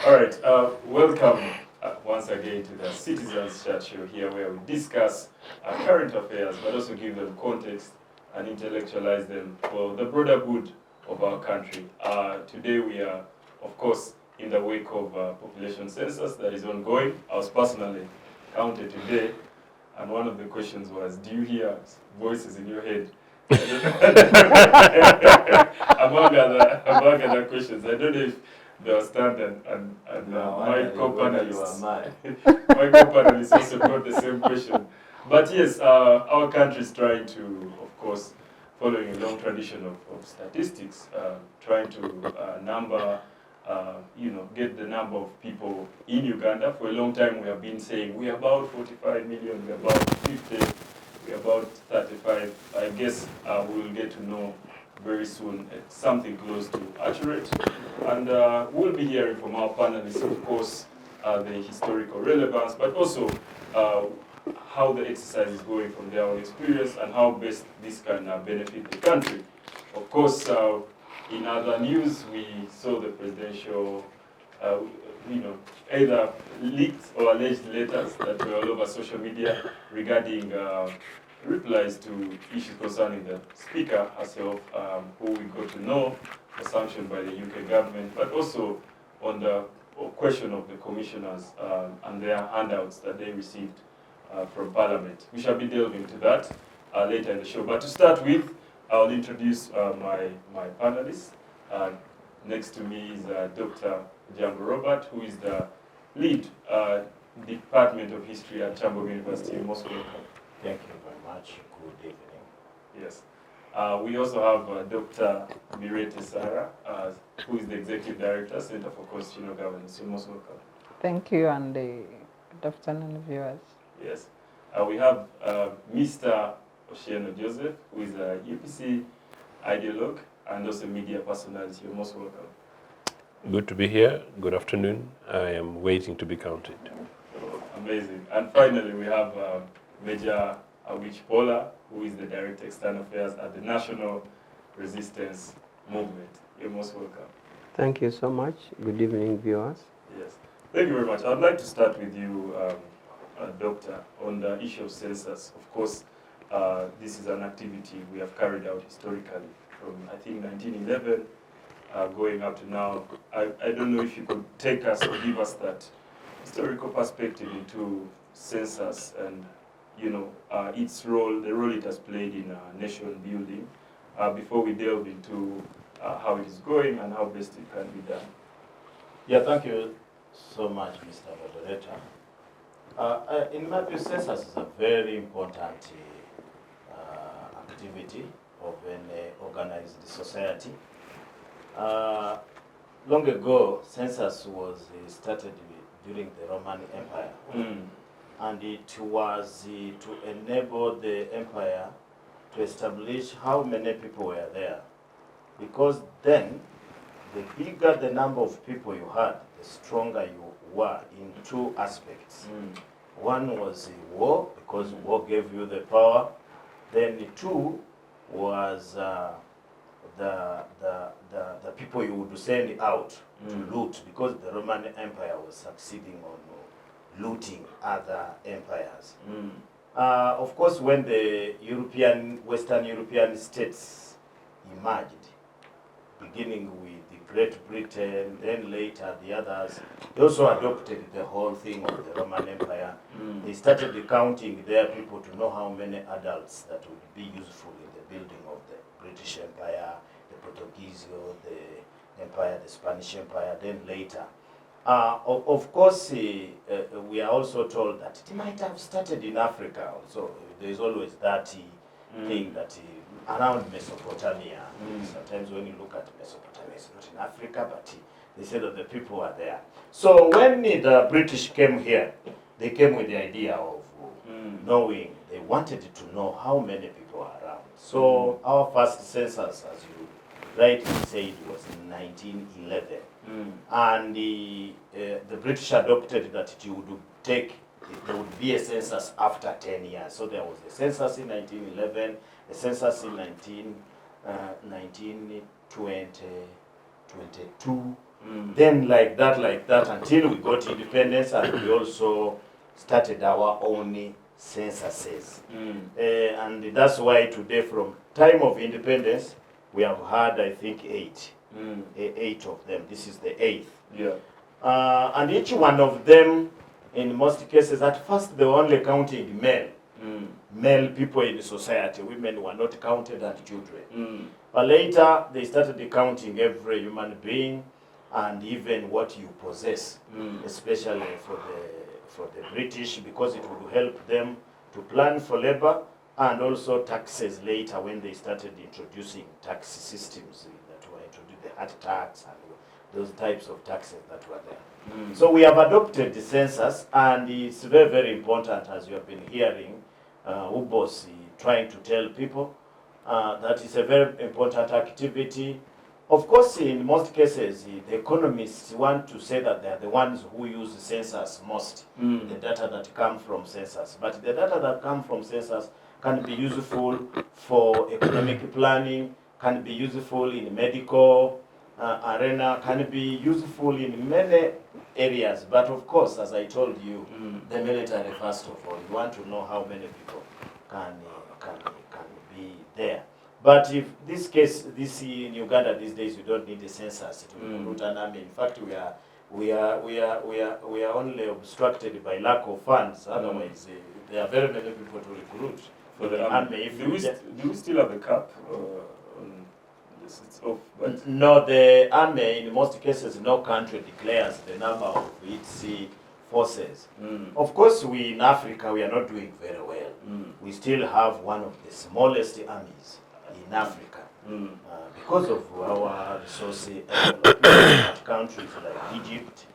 All right, welcome once again to the Citizens Chat Show here where we discuss current affairs but also give them context and intellectualize them for the broader good of our country. Today we are, of course, in the wake of population census that is ongoing. I was personally counted today, and one of the questions was, do you hear voices in your head? among other questions. I don't know if they'll stand and my co-panelists also got the same question. But yes, our country is trying to, of course, following a long tradition of statistics, trying to number, get the number of people in Uganda. For a long time we have been saying we're about 45 million, we're about 50, we're about 35. I guess we will get to know very soon something close to accurate. And we'll be hearing from our panelists, of course, the historical relevance, but also how the exercise is going from their own experience and how best this can benefit the country. Of course, in other news, we saw the presidential, either leaked or alleged letters that were all over social media regarding replies to issues concerning the speaker herself, who we got to know was sanctioned by the UK government, but also on the question of the commissioners and their handouts that they received from Parliament. We shall be delving into that later in the show. But to start with, I'll introduce my panelists. Next to me is Dr. Ojambo, who is the lead Department of History at Kyambogo University in Moscow. Thank you very much. Good evening. Yes. We also have Dr. Bireete, who is the Executive Director, Center for Constitutional Governance. You're most welcome. Thank you, and good afternoon, viewers. Yes. We have Mr. Othieno Joseph, who is a UPC ideologue and also media personality. You're most welcome. Good to be here. Good afternoon. I am waiting to be counted. Oh, amazing. And finally, we have Major Awich Pollar, who is the Director External Affairs at the National Resistance Movement. You're most welcome. Thank you so much. Good evening, viewers. Yes. Thank you very much. I'd like to start with you, Doctor, on the issue of census. Of course, this is an activity we have carried out historically from, I think, 1911 going up to now. I don't know if you could take us or give us that historical perspective into census and its role, the role it has played in nation building, before we delve into how it is going and how best it can be done. Yeah, thank you so much, Mr. Moderator. In my view, census is a very important activity of an organized society. Long ago, census was started during the Roman Empire. And it was to enable the empire to establish how many people were there. Because then, the bigger the number of people you had, the stronger you were in two aspects. One was war, because war gave you the power. Then two was the people you would send out to loot, because the Roman Empire was succeeding on looting other empires. Of course, when the Western European states emerged, beginning with the Great Britain, then later the others, they also adopted the whole thing of the Roman Empire. They started counting their people to know how many adults that would be useful in the building of the British Empire, the Portuguese, the Empire, the Spanish Empire, then later. Of course, we are also told that it might have started in Africa. Also, there is always that thing that around Mesopotamia. Sometimes when you look at Mesopotamia, it's not in Africa, but they say that the people are there. So when the British came here, they came with the idea of knowing, they wanted to know how many people are around. So our first census, as you rightly said, was in 1911. And the British adopted that there would be a census after 10 years. So there was a census in 1911, a census in 1920, 22. Then like that, until we got independence, and we also started our own censuses. And that's why today, from time of independence, we have had, I think, 8. 8 of them. This is the 8th. Yeah. And each one of them, in most cases, at first they were only counting male. Male people in society. Women were not counted, and children. But later, they started counting every human being, and even what you possess, especially for the British, because it would help them to plan for labor, and also taxes later when they started introducing tax systems that were introduced, the hard tax and those types of taxes that were there. So we have adopted the census, and it's very, very important, as you have been hearing, Ubos trying to tell people that it's a very important activity. Of course, in most cases, the economists want to say that they are the ones who use the census most, the data that come from census. But the data that come from census can be useful for economic planning, can be useful in medical arena, can be useful in many areas. But of course, as I told you, the military, first of all, you want to know how many people can be there. But if this case, in Uganda these days, you don't need a census to recruit an army. In fact, we are only obstructed by lack of funds. Otherwise, there are very many people to recruit For the army. Do we still have a cap? Yes, it's off. But no, the army, in most cases, no country declares the number of its forces. Of course, we in Africa, we are not doing very well. We still have one of the smallest armies in Africa because of our resources. Countries like Egypt,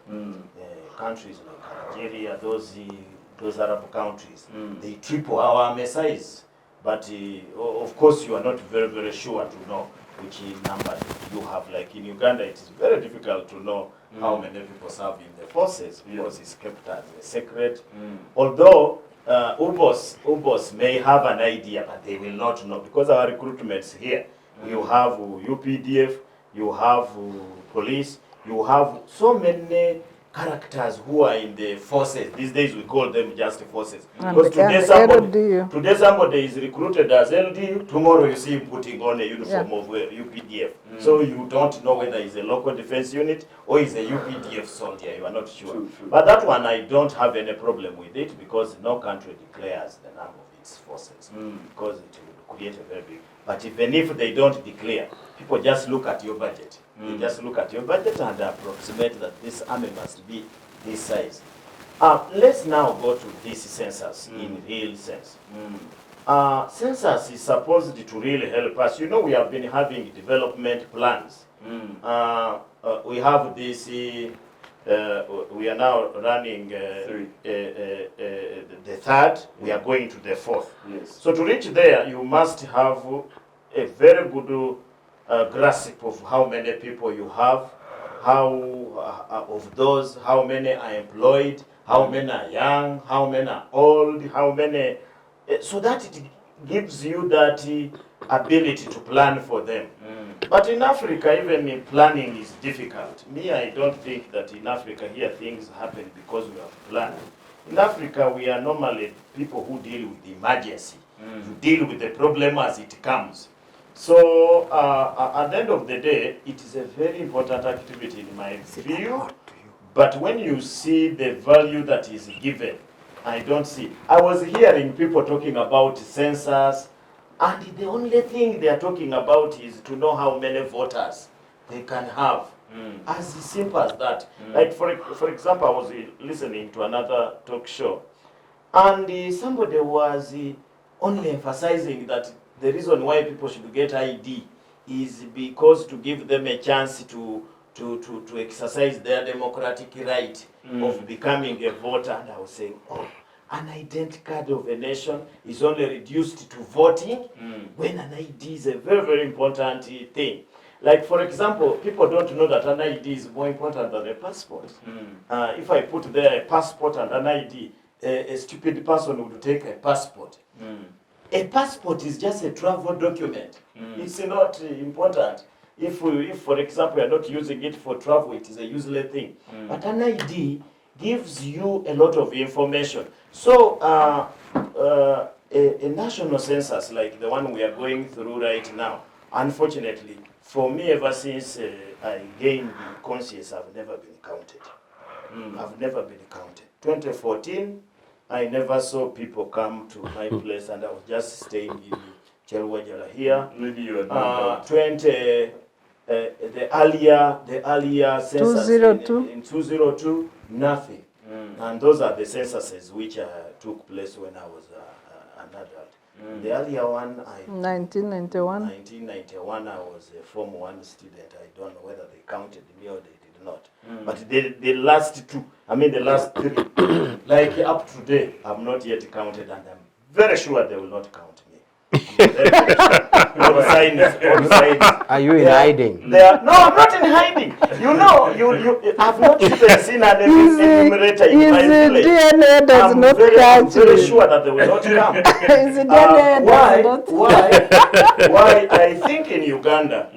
countries like Nigeria, those Arab countries, they triple our army size. But of course, you are not very, very sure to know which number you have. Like in Uganda, it is very difficult to know how many people serve in the forces because it's kept as a secret. Although Ubos may have an idea, but they will not know, because our recruitments here, you have UPDF, you have police, you have so many characters who are in the forces. These days we call them just forces. Because today somebody is recruited as LDU, tomorrow you see him putting on a uniform of UPDF. So you don't know whether he's a local defense unit or he's a UPDF soldier, you are not sure. True. But that one I don't have any problem with it, because no country declares the number of its forces, because it will create a very big. But even if they don't declare, people just look at your budget. They just look at your budget and approximate that this army must be this size. Let's now go to this census in real sense. Census is supposed to really help us. You know, we have been having development plans. We have this, we are now running the third, we are going to the fourth. Yes. So to reach there, you must have a very good grasp of how many people you have, how of those, how many are employed, how many are young, how many are old, how many, so that it gives you that ability to plan for them. But in Africa, even planning is difficult. Me, I don't think that in Africa here things happen because we have planned. In Africa, we are normally people who deal with the emergency. You deal with the problem as it comes. So at the end of the day, it is a very important activity in my view. But when you see the value that is given, I don't see. I was hearing people talking about census, and the only thing they are talking about is to know how many voters they can have. As simple as that. Like for example, I was listening to another talk show, and somebody was only emphasizing that the reason why people should get ID is because to give them a chance to exercise their democratic right of becoming a voter. And I was saying, oh, an identity card of a nation is only reduced to voting when an ID is a very, very important thing. Like, for example, people don't know that an ID is more important than a passport. If I put there a passport and an ID, a stupid person would take a passport. A passport is just a travel document. It's not important. If for example, you're not using it for travel, it is a useless thing. But an ID gives you a lot of information. So a national census like the one we are going through right now, unfortunately, for me, ever since I gained conscience, I've never been counted. I've never been counted. 2014, I never saw people come to my place, and I was just staying in Chelwajala here. Maybe you are not. The earlier census 202? in 202, nothing. And those are the censuses which took place when I was an adult. The earlier one, 1991. 1991, I was a Form 1 student. I don't know whether they counted me or they did not. But the last two, the last three, like up to today, I've not yet counted, and I'm very sure they will not count me. All signs. Are you in hiding? No, I'm not in hiding. I've not even seen an enumerator in my place. DNA does not I'm catch very you. sure that they will not come. His DNA does not. Why? I think in Uganda,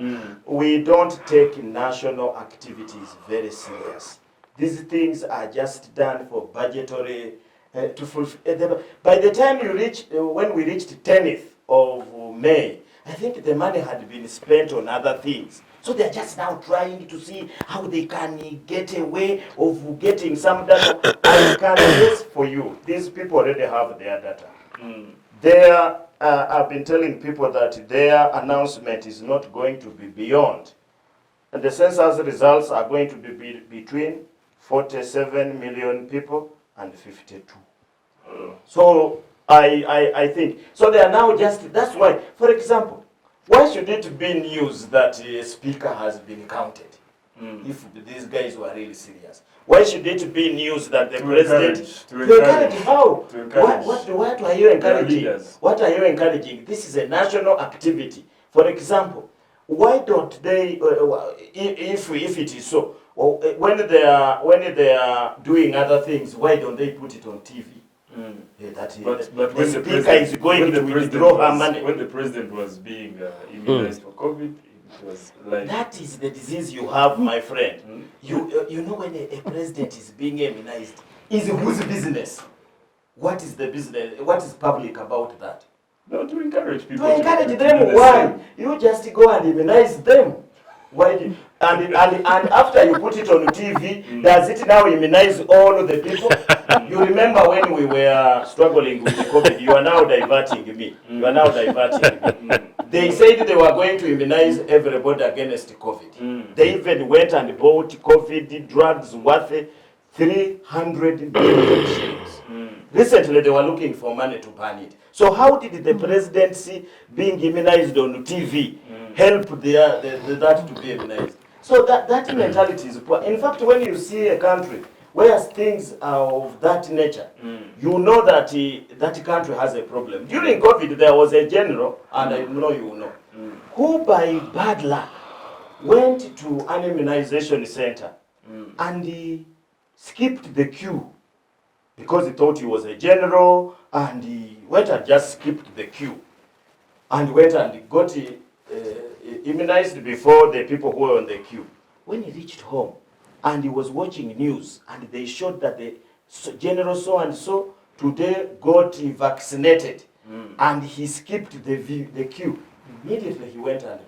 we don't take national activities very serious. These things are just done for budgetary to fulfill. By the time when we reached 10th of May, I think the money had been spent on other things. So they're just now trying to see how they can get a way of getting some data. I can guess for you, these people already have their data. I've been telling people that their announcement is not going to be beyond. And the census results are going to be between 47 million people and 52. So I think, so they are now that's why, for example, why should it be news that a speaker has been counted? If these guys were really serious. Why should it be news that the president... To encourage how? What are you encouraging? What are you encouraging? This is a national activity. For example, why don't they, if it is so, when they are doing other things, why don't they put it on TV? But when the speaker is going to withdraw her money. When the president was being immunized for COVID, it was like... That is the disease you have, my friend. You know when a president is being immunized, is whose business? What is the business? What is public about that? No, to encourage people. To encourage them, why? You just go and immunize them. Why? And after you put it on TV, does it now immunize all of the people? You remember when we were struggling with the COVID, you are now diverting me. You are now diverting me. They said they were going to immunize everybody against COVID. They even went and bought COVID drugs worth 300 billion shillings. Recently, they were looking for money to ban it. So how did the presidency being immunized on TV help that to be immunized? So that mentality is poor. In fact, when you see a country where things are of that nature, you know that that country has a problem. During COVID, there was a general, and I know you know, who by bad luck went to an immunization center and he skipped the queue because he thought he was a general, and he went and just skipped the queue and went and got immunized before the people who were on the queue. When he reached home and he was watching news and they showed that the general so-and-so today got vaccinated and he skipped the queue, immediately he went and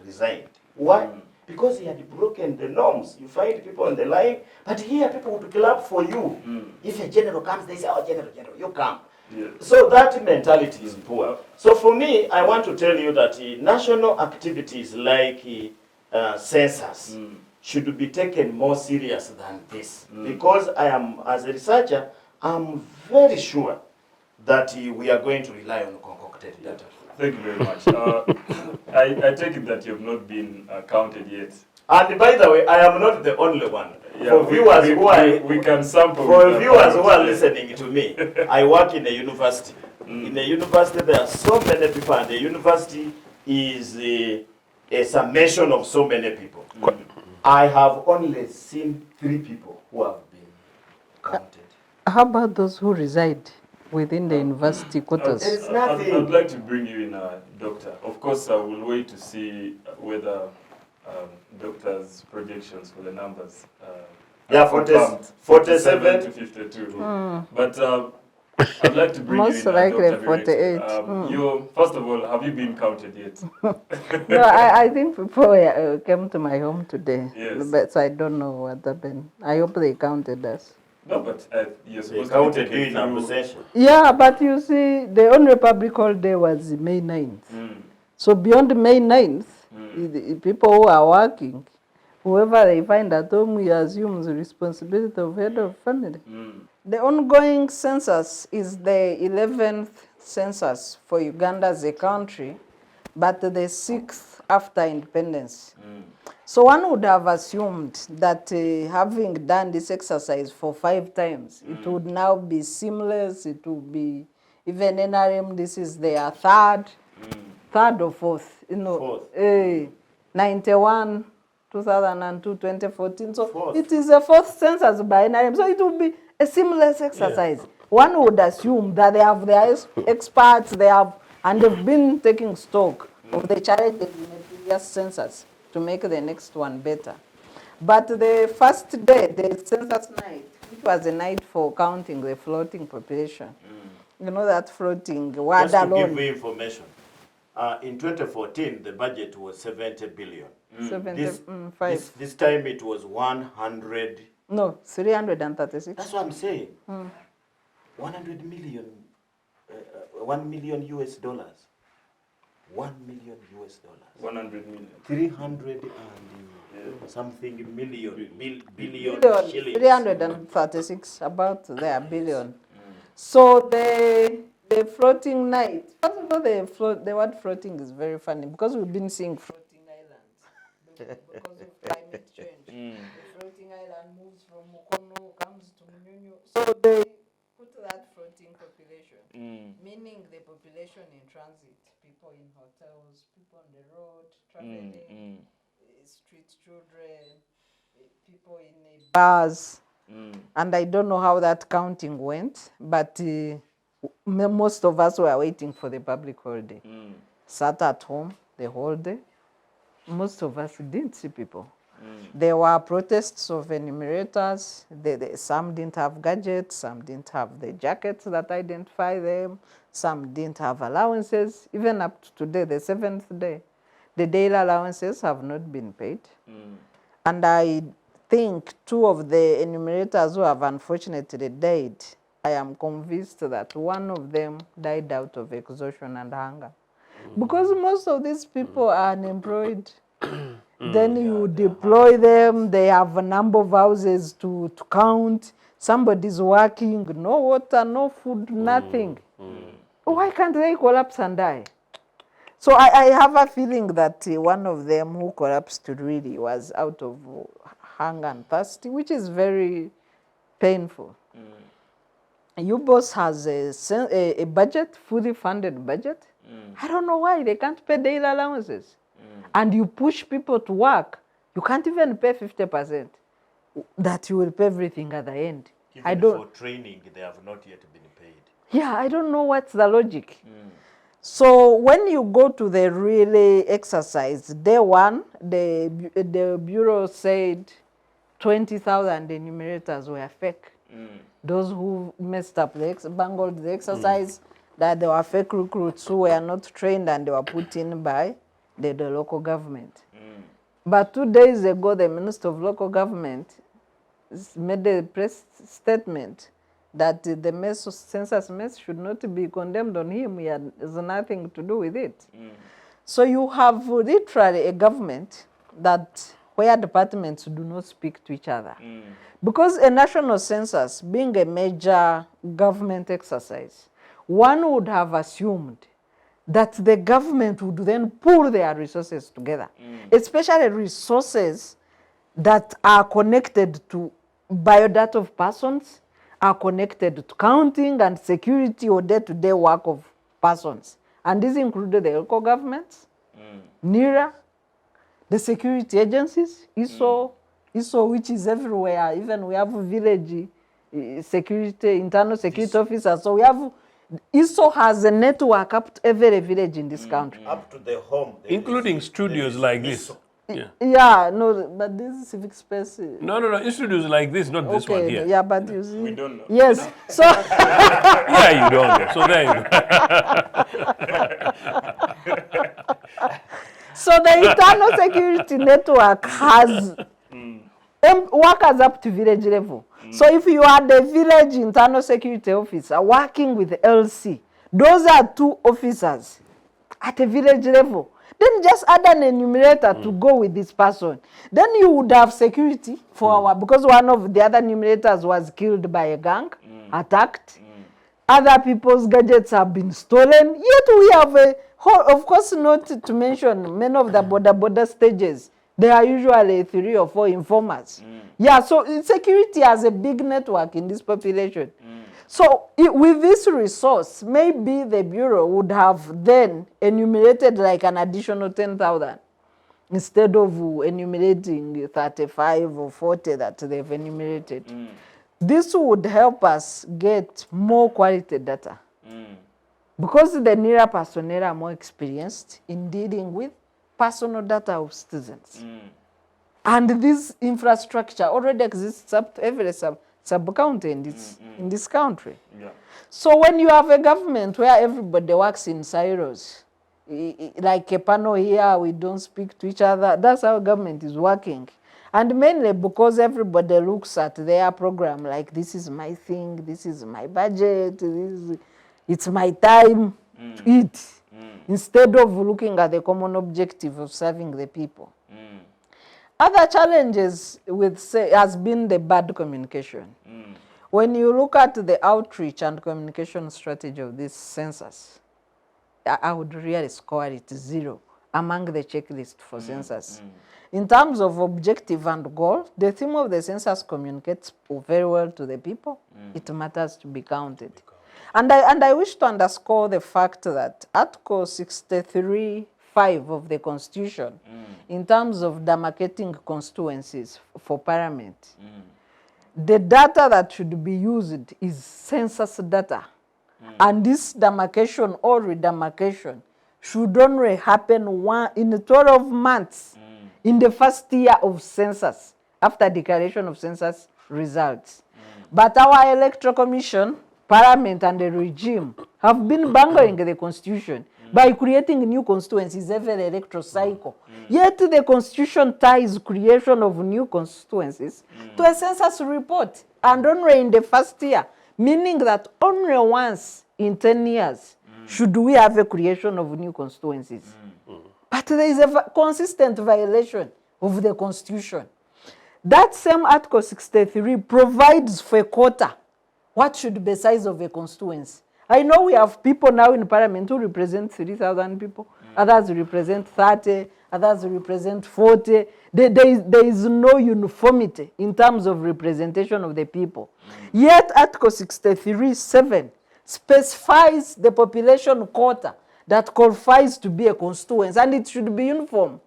resigned. Why? Because he had broken the norms. You find people on the line, but here people would clap for you. If a general comes, they say, oh, general, you come. Yeah. So that mentality is poor. So for me, I want to tell you that national activities like census should be taken more serious than this. Because I am, as a researcher, I'm very sure that we are going to rely on concocted data. Thank you very much. I take it that you have not been counted yet. And by the way, I am not the only one. Yeah, for viewers we can sample. For viewers who are listening to me, I work in a university. In a university, there are so many people, and the university is a summation of so many people. I have only seen 3 people who have been counted. How about those who reside within the university quotas. There is nothing. I'd like to bring you in, Doctor. Of course, I will wait to see whether Doctor's projections for the numbers Yeah, are confirmed. 47 to 52. But I'd like to bring Most you in, likely Dr. 48. Bireete. First of all, have you been counted yet? No, I think people came to my home today. Yes. But I don't know what happened. I hope they counted us. No, but you're They supposed counted to you be in taken through. absentia. Yeah, but you see, the only public holiday was May 9th. So beyond May 9th, the people who are working, whoever they find at home, we assume the responsibility of head of family. The ongoing census is the 11th census for Uganda as a country, but the 6th after independence. So one would have assumed that having done this exercise for 5 times, it would now be seamless, it would be, even NRM, this is their third or fourth, you know, 91, 2002, 2014. So Fourth. it is a 4th census by NRM, so it will be a seamless exercise. One would assume that they have their experts, and they've been taking stock of the challenges in the previous census to make the next one better. But the first day, the census night, which was a night for counting the floating population, you know that floating word Just to alone. give you information, in 2014, the budget was 70 billion. 75. This time it was 100. No, 336. That's what I'm saying. 100 million, 1 million US dollars. 1 million US dollars. 100 million. 300 and something billion shillings. 336, about their billion. So the floating night, first of all, the word floating is very funny because we've been seeing floating islands because of climate change. The floating island moves from Mukono, comes to Munyunyu. So they put that floating population, meaning the population in transit, people in hotels, people on the road, traveling, street children, people in bars. And I don't know how that counting went, but most of us were waiting for the public holiday. Sat at home the whole day. Most of us didn't see people. There were protests of enumerators. Some didn't have gadgets, some didn't have the jackets that identify them, some didn't have allowances. Even up to today, the 7th day, the daily allowances have not been paid. And I think 2 of the enumerators who have unfortunately died, I am convinced that one of them died out of exhaustion and hunger. Because most of these people are unemployed. Then you deploy them, they have a number of houses to count, somebody's working, no water, no food, nothing. Why can't they collapse and die? So I have a feeling that one of them who collapsed really was out of hunger and thirsty, which is very painful. UBOS has a budget, fully funded budget. I don't know why they can't pay daily allowances. And you push people to work, you can't even pay 50%. That you will pay everything at the end. Even for training, they have not yet been paid. Yeah, I don't know what's the logic. So when you go to the relay exercise, day 1, the Bureau said 20,000 enumerators were fake. Those who messed up, bungled the exercise, that there were fake recruits who were not trained and they were put in by the local government. But 2 days ago, the Minister of Local Government made a press statement that the census mess should not be condemned on him. He has nothing to do with it. So you have literally a government that where departments do not speak to each other. Because a national census, being a major government exercise, one would have assumed that the government would then pool their resources together, especially resources that are connected to biodata of persons, are connected to counting and security or day-to-day work of persons. And this included the local governments, NIRA, the security agencies, ISO, which is everywhere. Even we have village security, internal security officers. So we have, ISO has a network up to every village in this country. Up to the home. Including studios like this. Yeah. Yeah, no, but this is civic space. No, in studios like this, not this one here. Yeah, but you see. We don't know. Yes. So Yeah, you don't know. So there you go. so the internal security network has workers up to village level. So if you are the village internal security officer working with LC, those are 2 officers at a village level. Then just add an enumerator to go with this person. Then you would have security for our, because one of the other enumerators was killed by a gang, attacked. Other people's gadgets have been stolen. Yet we have a whole, of course, not to mention many of the border stages. There are usually 3 or 4 informers. Yeah, so security has a big network in this population. So with this resource, maybe the Bureau would have then enumerated like an additional 10,000 instead of enumerating 35 or 40 that they've enumerated. This would help us get more quality data. Because the NERA personnel are more experienced in dealing with personal data of citizens. And this infrastructure already exists up to every sub-county in this country. Yeah. So when you have a government where everybody works in silos, like a panel here, we don't speak to each other, that's how government is working. And mainly because everybody looks at their program like, this is my thing, this is my budget, it's my time to eat, instead of looking at the common objective of serving the people. Other challenges has been the bad communication. When you look at the outreach and communication strategy of this census, I would really score it 0 among the checklist for census. In terms of objective and goal, the theme of the census communicates very well to the people. It matters to be counted. And I wish to underscore the fact that Article 63(5) of the Constitution, in terms of demarcating constituencies for Parliament, the data that should be used is census data. And this demarcation or redemarcation should only happen in 12 months in the first year of census, after declaration of census results. But our electoral commission, Parliament and the regime have been bungling the Constitution by creating new constituencies every electoral cycle. Yet the Constitution ties creation of new constituencies to a census report, and only in the first year, meaning that only once in 10 years should we have a creation of new constituencies. But there is a consistent violation of the Constitution. That same Article 63 provides for a quota what should be the size of a constituency. I know we have people now in Parliament who represent 3,000 people, others represent 30, others represent 40. There is no uniformity in terms of representation of the people. Yet Article 63(7) specifies the population quota that qualifies to be a constituency, and it should be uniform.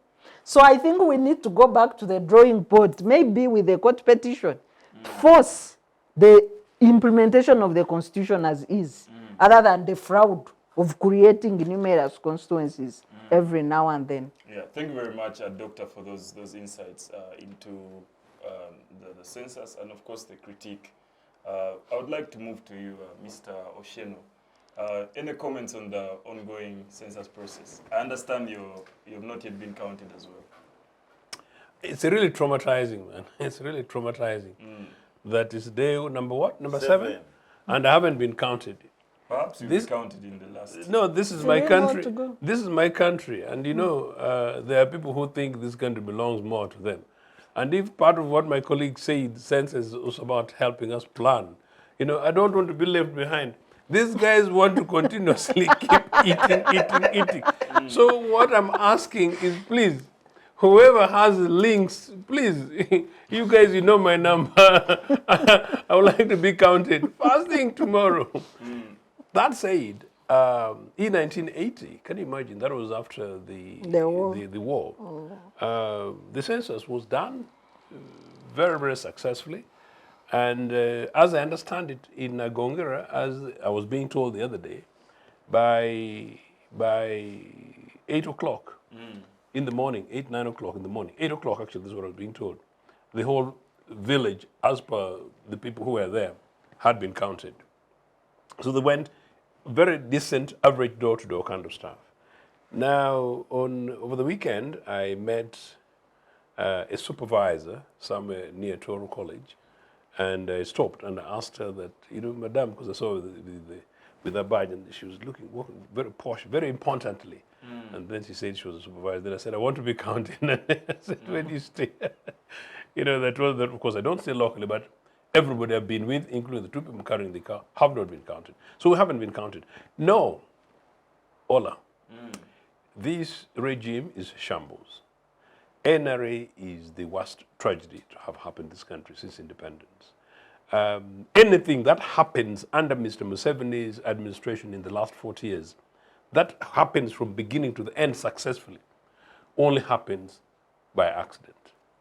So I think we need to go back to the drawing board, maybe with a court petition, to force the implementation of the Constitution as is, other than the fraud of creating numerous constituencies every now and then. Yeah, thank you very much, Doctor, for those insights into the census and, of course, the critique. I would like to move to you, Mr. Othieno. Any comments on the ongoing census process? I understand you have not yet been counted as well. It's really traumatizing, man. It's really traumatizing. That is day number what? Number 7? And I haven't been counted. Perhaps you've been counted in the last... No, this is my country. This is my country. And you know, there are people who think this country belongs more to them. And if part of what my colleague said, census was about helping us plan, you know, I don't want to be left behind. These guys want to continuously keep eating. So what I'm asking is, please, whoever has links, please, you guys, you know my number. I would like to be counted. First thing tomorrow. That said, in 1980, can you imagine, that was after the war. The census was done very, very successfully. And as I understand it, in Gongera, as I was being told the other day, by 8 o'clock in the morning, 8, 9 o'clock in the morning, 8 o'clock actually, this is what I was being told, the whole village, as per the people who were there, had been counted. So they went very decent, average door-to-door kind of stuff. Now, over the weekend, I met a supervisor somewhere near Toro College, and I stopped and I asked her that, madam, because I saw with her badge, and she was walking very posh, very importantly. And then she said she was a supervisor. Then I said, I want to be counted. And I said, where do you stay? That was that. Of course, I don't stay locally, but everybody I've been with, including the two people carrying the car, have not been counted. So we haven't been counted. No, Olaa, this regime is shambles. NRA is the worst tragedy to have happened in this country since independence. Anything that happens under Mr. Museveni's administration in the last 40 years, that happens from beginning to the end successfully, only happens by accident.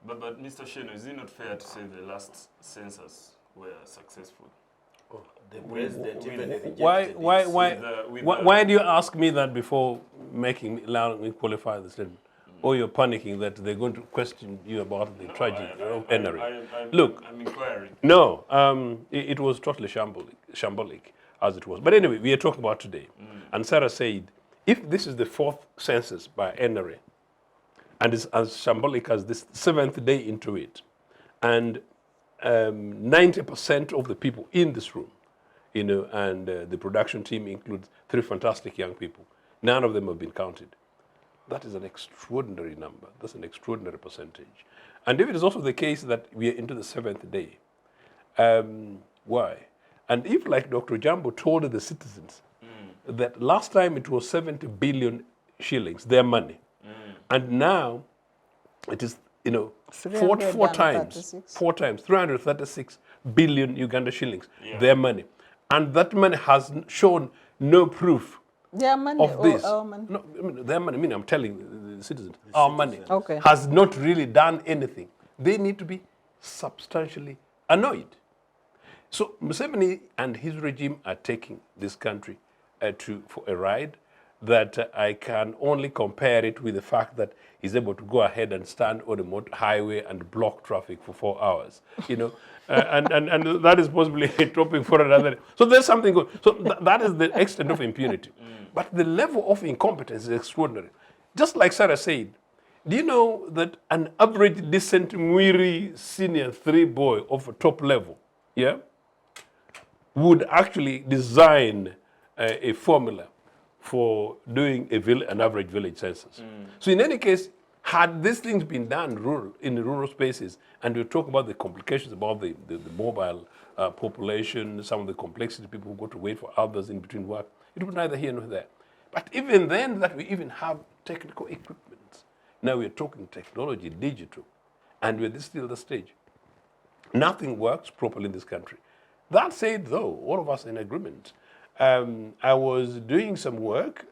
But Mr. Sheno, is it not fair to say the last census were successful? The president even rejected Why do you ask me that before allowing me qualify the statement? Or you're panicking that they're going to question you about the tragedy of NRA? Look, I'm inquiring. No, it was totally shambolic as it was. But anyway, we are talking about today. And Sarah said, if this is the 4th census by NRA, and it's as shambolic as this 7th day into it, and 90% of the people in this room, and the production team includes 3 fantastic young people, none of them have been counted. That is an extraordinary number. That's an extraordinary percentage. And if it is also the case that we are into the 7th day, why? And if, like Dr. Ojambo told the citizens, that last time it was 70 billion shillings, their money, and now it is, four times, 336 billion Uganda shillings, their money. And that money has shown no proof their money of this. Our money? No, their money, I'm telling the citizens, our money Okay. has not really done anything. They need to be substantially annoyed. So Museveni and his regime are taking this country for a ride that I can only compare it with the fact that he's able to go ahead and stand on a motor highway and block traffic for 4 hours, and that is possibly a topic for another. So there's something good. So that is the extent of impunity. But the level of incompetence is extraordinary. Just like Sarah said, do you know that an average decent Mwiri senior 3 boy of a top level, would actually design a formula for doing an average village census? So in any case, had these things been done in the rural spaces, and we talk about the complications about the mobile population, some of the complexity, people who go to wait for others in between work, it would neither here nor there. But even then, that we even have technical equipment. Now we're talking technology, digital, and we're still at the stage. Nothing works properly in this country. That said, though, all of us in agreement. I was doing some work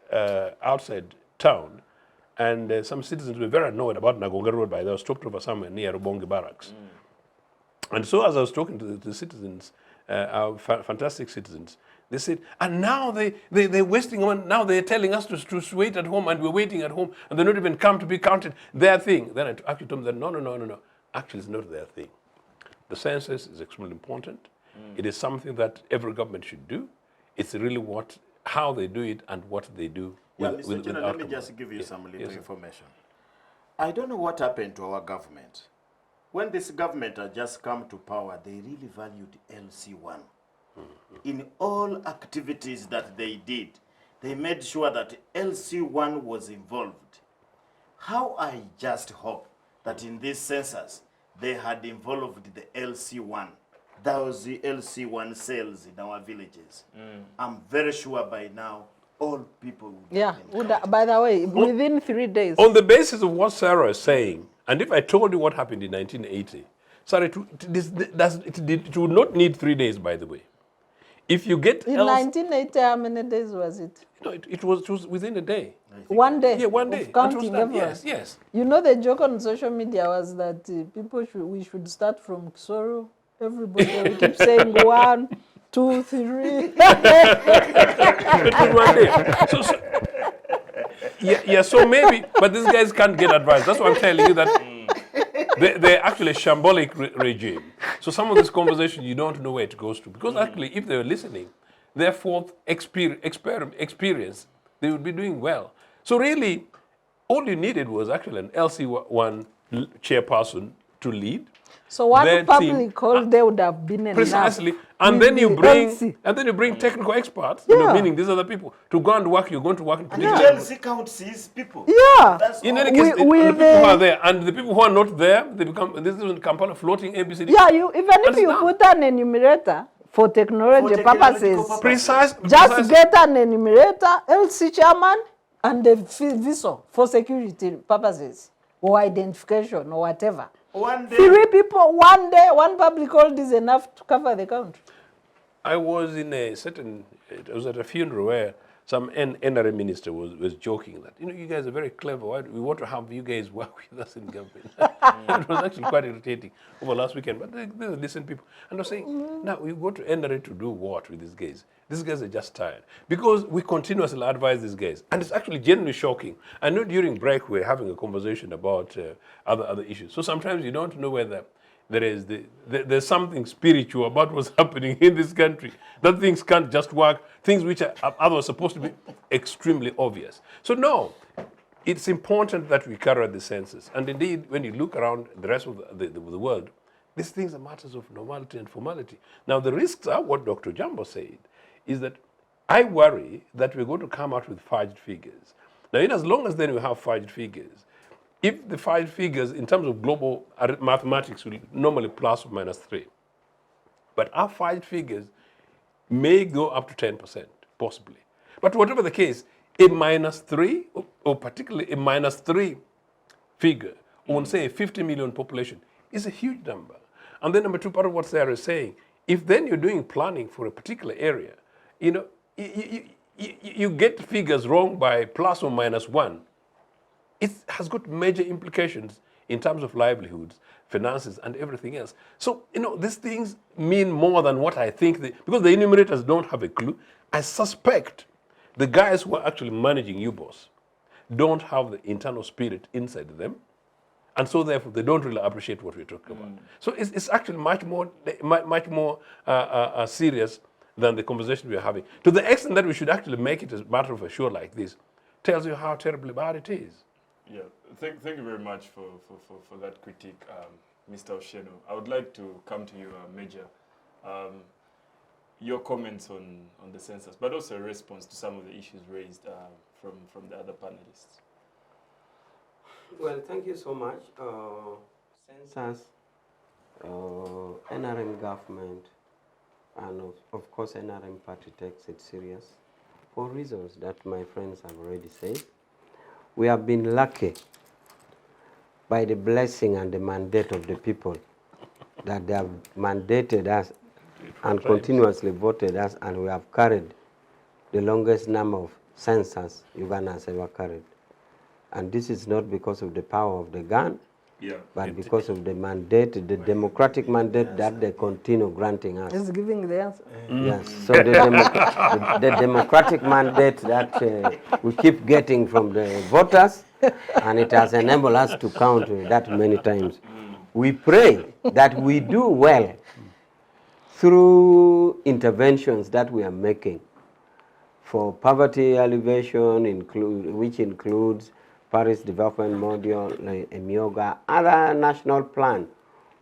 outside town, and some citizens were very annoyed about Nagonga Road. They were stopped over somewhere near Rubonge Barracks. And so as I was talking to the citizens, our fantastic citizens, they said, and now they're wasting on, now they're telling us to wait at home, and we're waiting at home, and they're not even come to be counted, their thing. Then I actually told them that no. Actually, it's not their thing. The census is extremely important. It is something that every government should do. It's really how they do it and what they do with Mr. General, let me outcome. just give you some little information. I don't know what happened to our government. When this government had just come to power, they really valued LC1. In all activities that they did, they made sure that LC1 was involved. How I just hope that in this census, they had involved the LC1. Those LC1 cells in our villages. I'm very sure by now, all people will be counted. By the way, within 3 days. On the basis of what Sarah is saying, and if I told you what happened in 1980, Sarah, it would not need 3 days, by the way. If you get in 1980, how many days was it? No, it was within a day. 1 day. Yeah, 1 day. Of counting everyone. Yes. You know, the joke on social media was that we should start from Kisoro, Everybody will keep saying 1, 2, 3. One day. So maybe, but these guys can't get advice. That's what I'm telling you, that they're actually a shambolic regime. So some of this conversation, you don't know where it goes to. Because actually, if they were listening, their fourth experience, they would be doing well. So really, all you needed was actually an LC1 chairperson to lead. So what their public team, called there would have been precisely, enough. and then you bring LC. technical experts, Yeah. meaning these are the people to go and work. You're going to work in And particular. the LC counts his people. Yeah. That's In all. any case, the We- people who are there and the people who are not there, they become, this is in Kampala floating ABCD. Yeah, even if you Understand? put an enumerator for technology For technological purposes, purposes. just get an enumerator, LC chairman, and the VISO for security purposes or identification or whatever. One day, 3 people, one day, one public hold is enough to cover the country. I was in I was at a funeral where some NRA minister was joking that, you guys are very clever. Why do we want to have you guys work with us in government? It was actually quite irritating over last weekend. But they're decent people. And I was saying, now we go to NRA to do what with these guys? These guys are just tired. Because we continuously advise these guys. And it's actually genuinely shocking. I know during break we're having a conversation about other issues. So sometimes you don't know whether there's something spiritual about what's happening in this country, that things can't just work, things which are otherwise supposed to be extremely obvious. So no, it's important that we carry out the census. And indeed, when you look around the rest of the world, these things are matters of normality and formality. Now the risks are what Dr. Ojambo said, is that I worry that we're going to come out with fudged figures. Now, in as long as then we have fudged figures, if the fudged figures in terms of global mathematics will normally plus or minus 3, but our fudged figures may go up to 10%, possibly. But whatever the case, a minus 3, or particularly a minus 3 figure on, say, a 50 million population is a huge number. And then number 2, part of what Sarah is saying, if then you're doing planning for a particular area, you get figures wrong by plus or minus 1, it has got major implications in terms of livelihoods, finances, and everything else. So, these things mean more than what I think, because the enumerators don't have a clue. I suspect the guys who are actually managing UBOS don't have the internal spirit inside them, and so therefore they don't really appreciate what we're talking about. So it's actually much more serious than the conversation we're having. To the extent that we should actually make it a matter of a show like this, tells you how terribly bad it is. Yeah, thank you very much for that critique, Mr. Othieno. I would like to come to you, Major. Your comments on the census, but also a response to some of the issues raised from the other panelists. Well, thank you so much. Census, NRM government, and of course NRM party takes it serious for reasons that my friends have already said. We have been lucky by the blessing and the mandate of the people that they have mandated us and continuously voted us, and we have carried the longest number of census Uganda has ever carried. And this is not because of the power of the gun, but because of the mandate, the democratic mandate that they continue granting us. He's giving the answer. Yes, so the democratic mandate that we keep getting from the voters, and it has enabled us to count that many times. We pray that we do well through interventions that we are making for poverty alleviation, which includes Paris Development Module, EMIOGA, other national plan.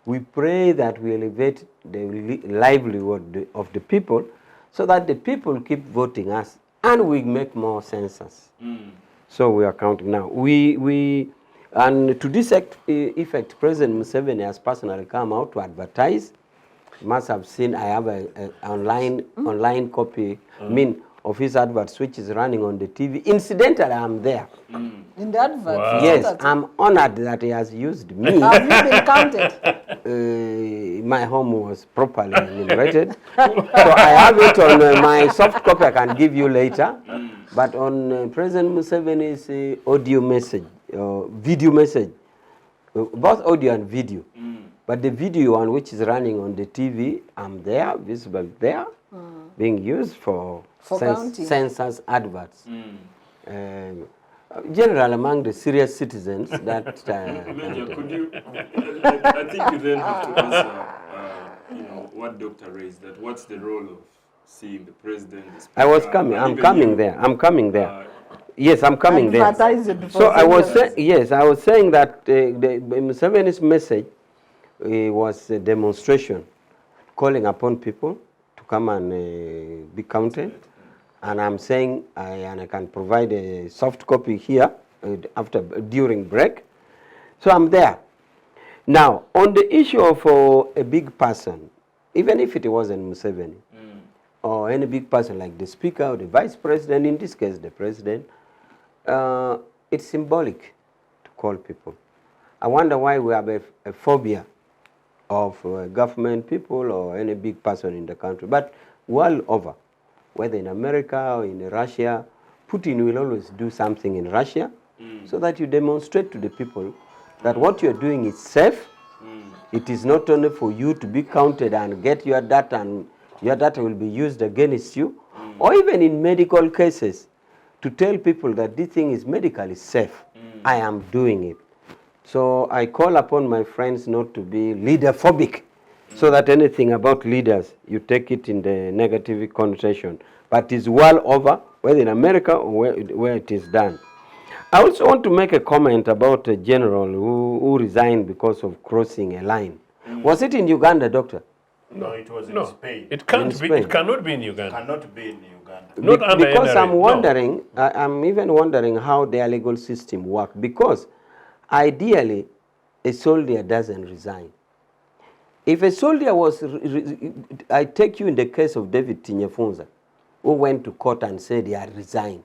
We pray that we elevate the livelihood of the people so that the people keep voting us and we make more census. So we are counting now. And to this effect, President Museveni has personally come out to advertise. You must have seen I have an online copy, of his adverts, which is running on the TV. Incidentally, I'm there. In the advert? Wow. Yes, I'm honored that he has used me. Have you been counted? My home was properly enumerated. So I have it on my soft copy I can give you later. But on President Museveni's audio message, video message, both audio and video, But the video one which is running on the TV, I'm there, visible there, being used for counting. census adverts. General among the serious citizens that... Major, could you... I think you then have to answer, you know, what Doctor raised, that what's the role of seeing the president, the speaker, I'm coming there. Yes, I'm coming there. So I was saying that the Museveni's message was a demonstration, calling upon people to come and be counted. And I'm saying, and I can provide a soft copy here during break. So I'm there. Now, on the issue of a big person, even if it wasn't Museveni, or any big person like the speaker or the vice president, in this case the president, it's symbolic to call people. I wonder why we have a phobia of government people or any big person in the country. But world over, whether in America or in Russia, Putin will always do something in Russia so that you demonstrate to the people that what you're doing is safe. It is not only for you to be counted and get your data, and your data will be used against you, or even in medical cases, to tell people that this thing is medically safe. I am doing it. So I call upon my friends not to be leader-phobic, so that anything about leaders, you take it in the negative connotation. But it's well over, whether in America or where it is done. I also want to make a comment about a general who resigned because of crossing a line. Was it in Uganda, Doctor? No, it was in Spain. It can't be. It cannot be in Uganda. Cannot be in Uganda. Not under because NRA, I'm wondering, I'm even wondering how their legal system works. Because ideally, a soldier doesn't resign. If a soldier was, I take you in the case of David Tinyefunza, who went to court and said he had resigned.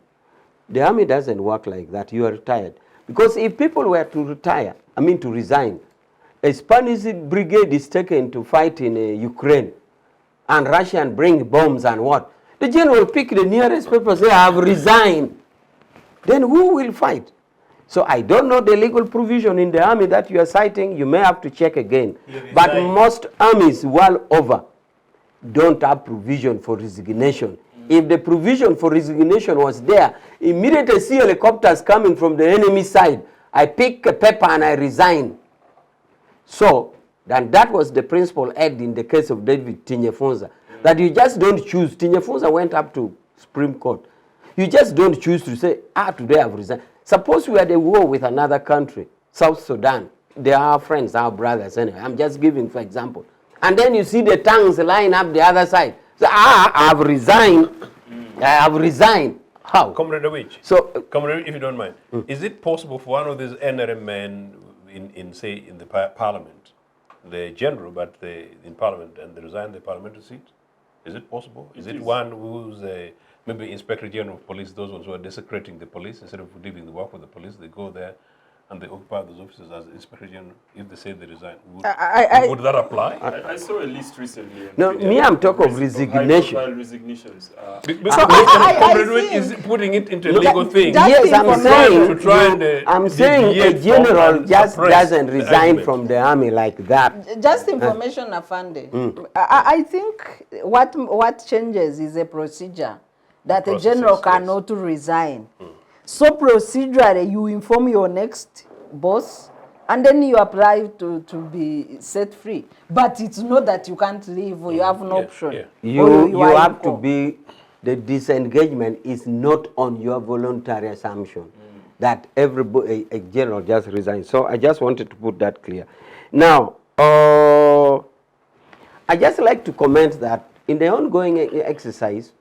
The army doesn't work like that. You are retired. Because if people were to resign, a Spanish brigade is taken to fight in Ukraine, and Russian bring bombs and what? The general pick the nearest paper, say, I have resigned. Then who will fight? So I don't know the legal provision in the army that you are citing. You may have to check again. But most armies world over don't have provision for resignation. If the provision for resignation was there, immediately see helicopters coming from the enemy side, I pick a paper and I resign. So, then that was the principle had in the case of David Tinyefunza, that you just don't choose. Tinyefunza went up to Supreme Court. You just don't choose to say, today I've resigned. Suppose we had a war with another country, South Sudan. They are our friends, our brothers anyway. I'm just giving for example. And then you see the tongues line up the other side. So, I've resigned. I have resigned. How? Comrade Awich, so, Comrade, if you don't mind, is it possible for one of these NRM men in the parliament, the general, but in parliament, and they resign the parliamentary seat? Is it possible? Is it one who's maybe Inspector General of Police, those ones who are desecrating the police, instead of doing the work with the police, they go there and they occupy those offices as Inspector General? If they say they resign, would that apply? I saw a list recently. No, me, I'm talking of resignation. High-profile resignations. Comrade is putting it into a legal thing. Yes, I'm to saying a general just doesn't resign from the army like that. Just information, Afande. I think what changes is a procedure that a general cannot resign. So procedurally, you inform your next boss, and then you apply to be set free. But it's not that you can't leave or you have no option. Yeah. You have to be, the disengagement is not on your voluntary assumption that everybody, a general just resigns. So I just wanted to put that clear. Now, I just like to comment that in the ongoing exercise,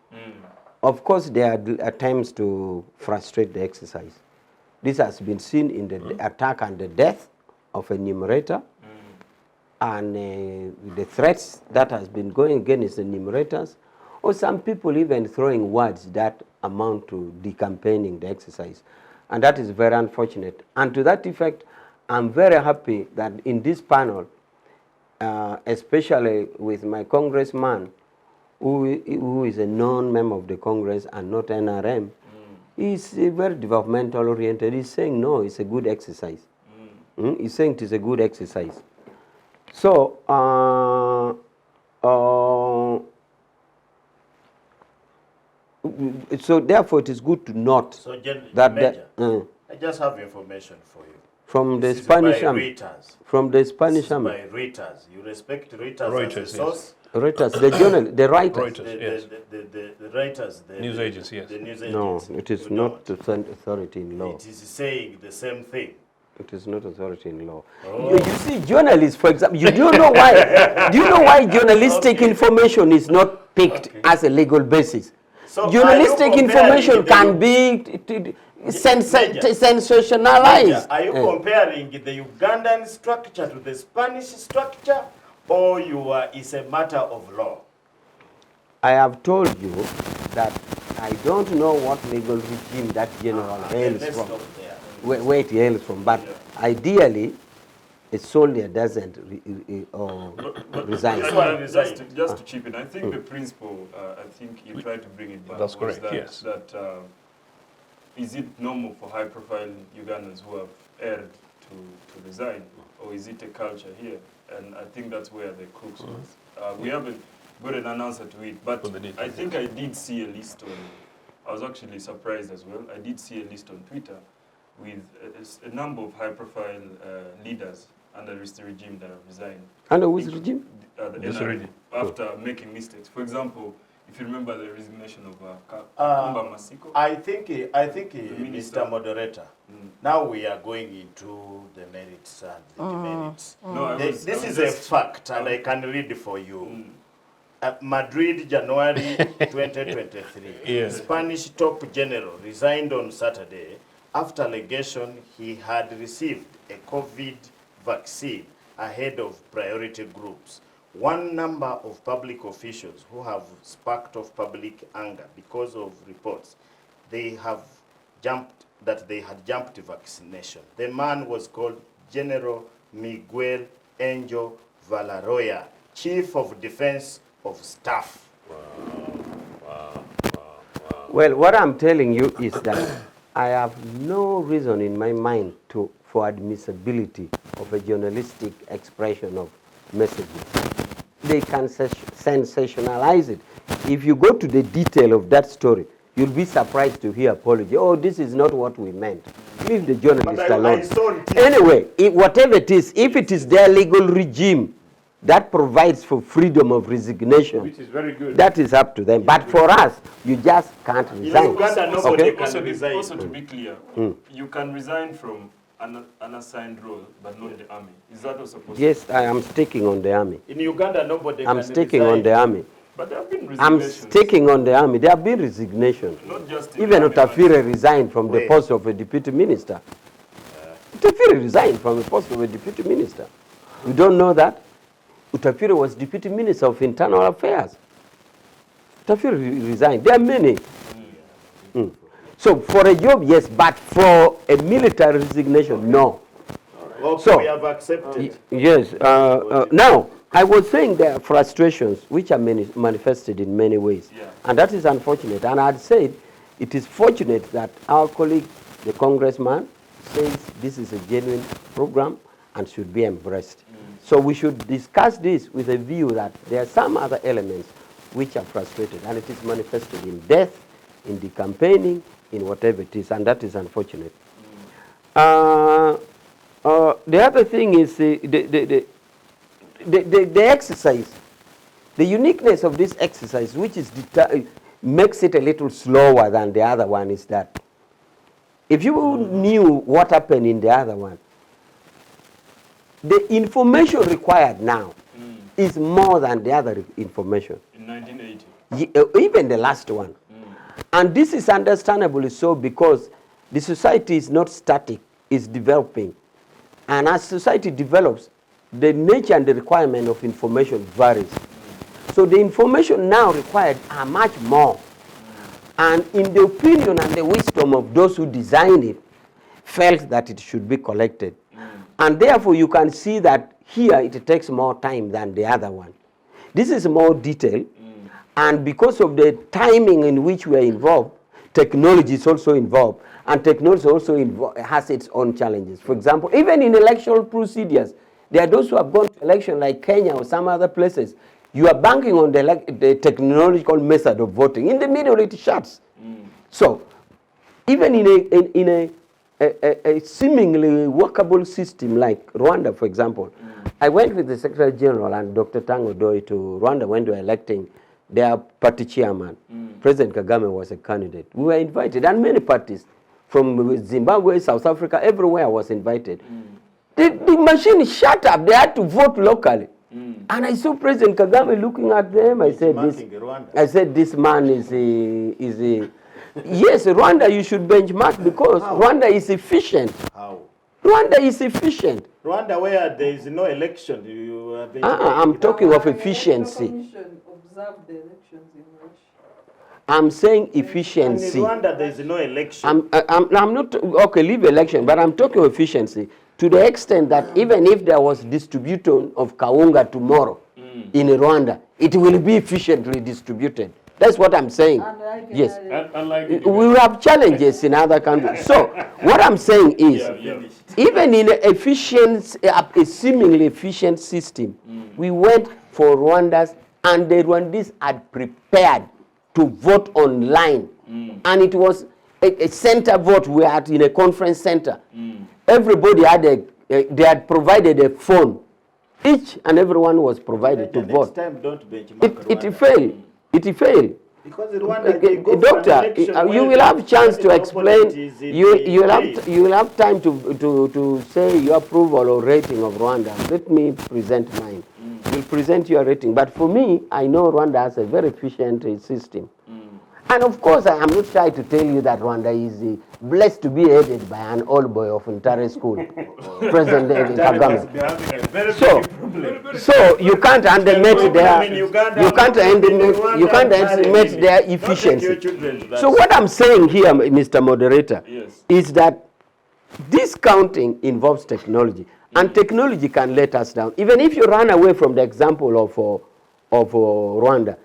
of course, there are attempts to frustrate the exercise. This has been seen in the attack and the death of a numerator, and the threats that has been going against the numerators, or some people even throwing words that amount to decampaigning the exercise. And that is very unfortunate. And to that effect, I'm very happy that in this panel, especially with my congressman, who is a non-member of the Congress and not NRM, he's very developmental oriented. He's saying, no, it's a good exercise. He's saying it is a good exercise. So, so therefore, it is good to note So, that Major, I just have information for you. from the This is Spanish by Army. Reuters. From the This Spanish is Army. by Reuters. You respect Reuters Reuters, as a yes. source? Reuters, the journal, the writers. Reuters, yes. The writers, News agency, yes. The news No, agency. it is You not don't. the authority in law. It is saying the same thing. It is not authority in law. Oh. You see, journalists, for example, you do know why? Do you know why journalistic Okay. information is not picked as a legal basis? So Journalistic are you information comparing can be Major. sensationalized. Are you comparing the Ugandan structure to the Spanish structure, or it's a matter of law? I have told you that I don't know what legal regime that general hails Let's from, stop there. where it hails from, but ideally, a soldier doesn't resign. This one Just to chip in, I think the principle, I think you tried to bring it back. That's was correct, that, yes. That is it normal for high-profile Ugandans who have erred to resign, or is it a culture here? And I think that's where the crux was. We haven't got an answer to it, but I think I did see a list on. I was actually surprised as well. I did see a list on Twitter with a number of high-profile leaders under this regime that have resigned. Under which regime? The This NRM, regime. after making mistakes. For example, if you remember the resignation of Kumba Masiko. I think, Minister. Mr. Moderator, now we are going into the merits and the demerits. No, This is a fact, and I can read for you. Madrid, January 2023. Yes. Spanish top general resigned on Saturday after allegation he had received a COVID vaccine ahead of priority groups. One number of public officials who have sparked off public anger because of reports they had jumped vaccination. The man was called General Miguel Angel Valaroya, Chief of Defense of Staff. Well, what I'm telling you is that I have no reason in my mind for admissibility of a journalistic expression of messages. They can sensationalize it. If you go to the detail of that story, you'll be surprised to hear apology. Oh, this is not what we meant. Leave the journalist alone. Anyway, whatever it is, if it is their legal regime that provides for freedom of resignation, Which is very good. that is up to them. But for us, you just can't resign. Uganda, nobody Okay? can resign. Also to be clear, you can resign from an unassigned role, but not the army. Is that also possible? Yes, I am sticking on the army. In Uganda, nobody I'm can sticking resign. on the army. But there have been I'm resignations. sticking on the army. There have been resignations. Not just in Even the army, Otafire resigned from the Wait. post of a deputy minister. Otafire resigned from the post of a deputy minister. You don't know that? Otafire was deputy minister of internal affairs. Otafire resigned. There are many. So for a job, yes, but for a military resignation, no. Okay, So- we have accepted. Yes. Now, I was saying there are frustrations which are manifested in many ways. Yeah. And that is unfortunate. And I'd said it is fortunate that our colleague, the congressman, says this is a genuine program and should be embraced. So we should discuss this with a view that there are some other elements which are frustrated, and it is manifested in death, in the campaigning, in whatever it is, and that is unfortunate. The other thing is the exercise, the uniqueness of this exercise, which is makes it a little slower than the other one, is that if you knew what happened in the other one, the information required now is more than the other information. In 1980. Even the last one. And this is understandably so because the society is not static, it's developing. And as society develops, the nature and the requirement of information varies. So the information now required are much more. And in the opinion and the wisdom of those who designed it, felt that it should be collected. And therefore you can see that here it takes more time than the other one. This is more detailed. And because of the timing in which we are involved, technology is also involved. And technology also has its own challenges. For example, even in electoral procedures, There are those who have gone to election like Kenya or some other places. You are banking on the technological method of voting. In the middle, it shuts. So, even in a seemingly workable system like Rwanda, for example, I went with the Secretary General and Dr. Tango Doi to Rwanda when they were electing their party chairman. President Kagame was a candidate. We were invited, and many parties from Zimbabwe, South Africa, everywhere was invited. The machine shut up. They had to vote locally. And I saw President Kagame looking at them. I said, this man is a yes, Rwanda, you should benchmark because Rwanda is efficient. How? Rwanda is efficient. Rwanda, where there is no election, I'm talking of efficiency. Commission observed the elections in Russia. I'm saying efficiency. In Rwanda, there is no election. I'm not, okay, leave election, but I'm talking efficiency to the extent that even if there was distribution of Kaunga tomorrow in Rwanda, it will be efficiently distributed. That's what I'm saying. Yes. We will have challenges in other countries. So what I'm saying is, even in a seemingly efficient system, we went for Rwandans, and the Rwandese had prepared to vote online. And it was a center vote. We had in a conference center. Everybody had they had provided a phone. Each and everyone was provided to vote. Next time, don't benchmark It failed. It failed. Because Rwanda, Doctor, you will have chance to explain. You will have time to say your approval or rating of Rwanda. Let me present mine. You'll present your rating. But for me, I know Rwanda has a very efficient system. And of course, I am not trying to tell you that Rwanda is blessed to be headed by an old boy of Ntare School, President Kagame. So you can't underestimate their efficiency. So what I'm saying here, Mr. Moderator, is that this counting involves technology, and technology can let us down. Even if you run away from the example of Rwanda,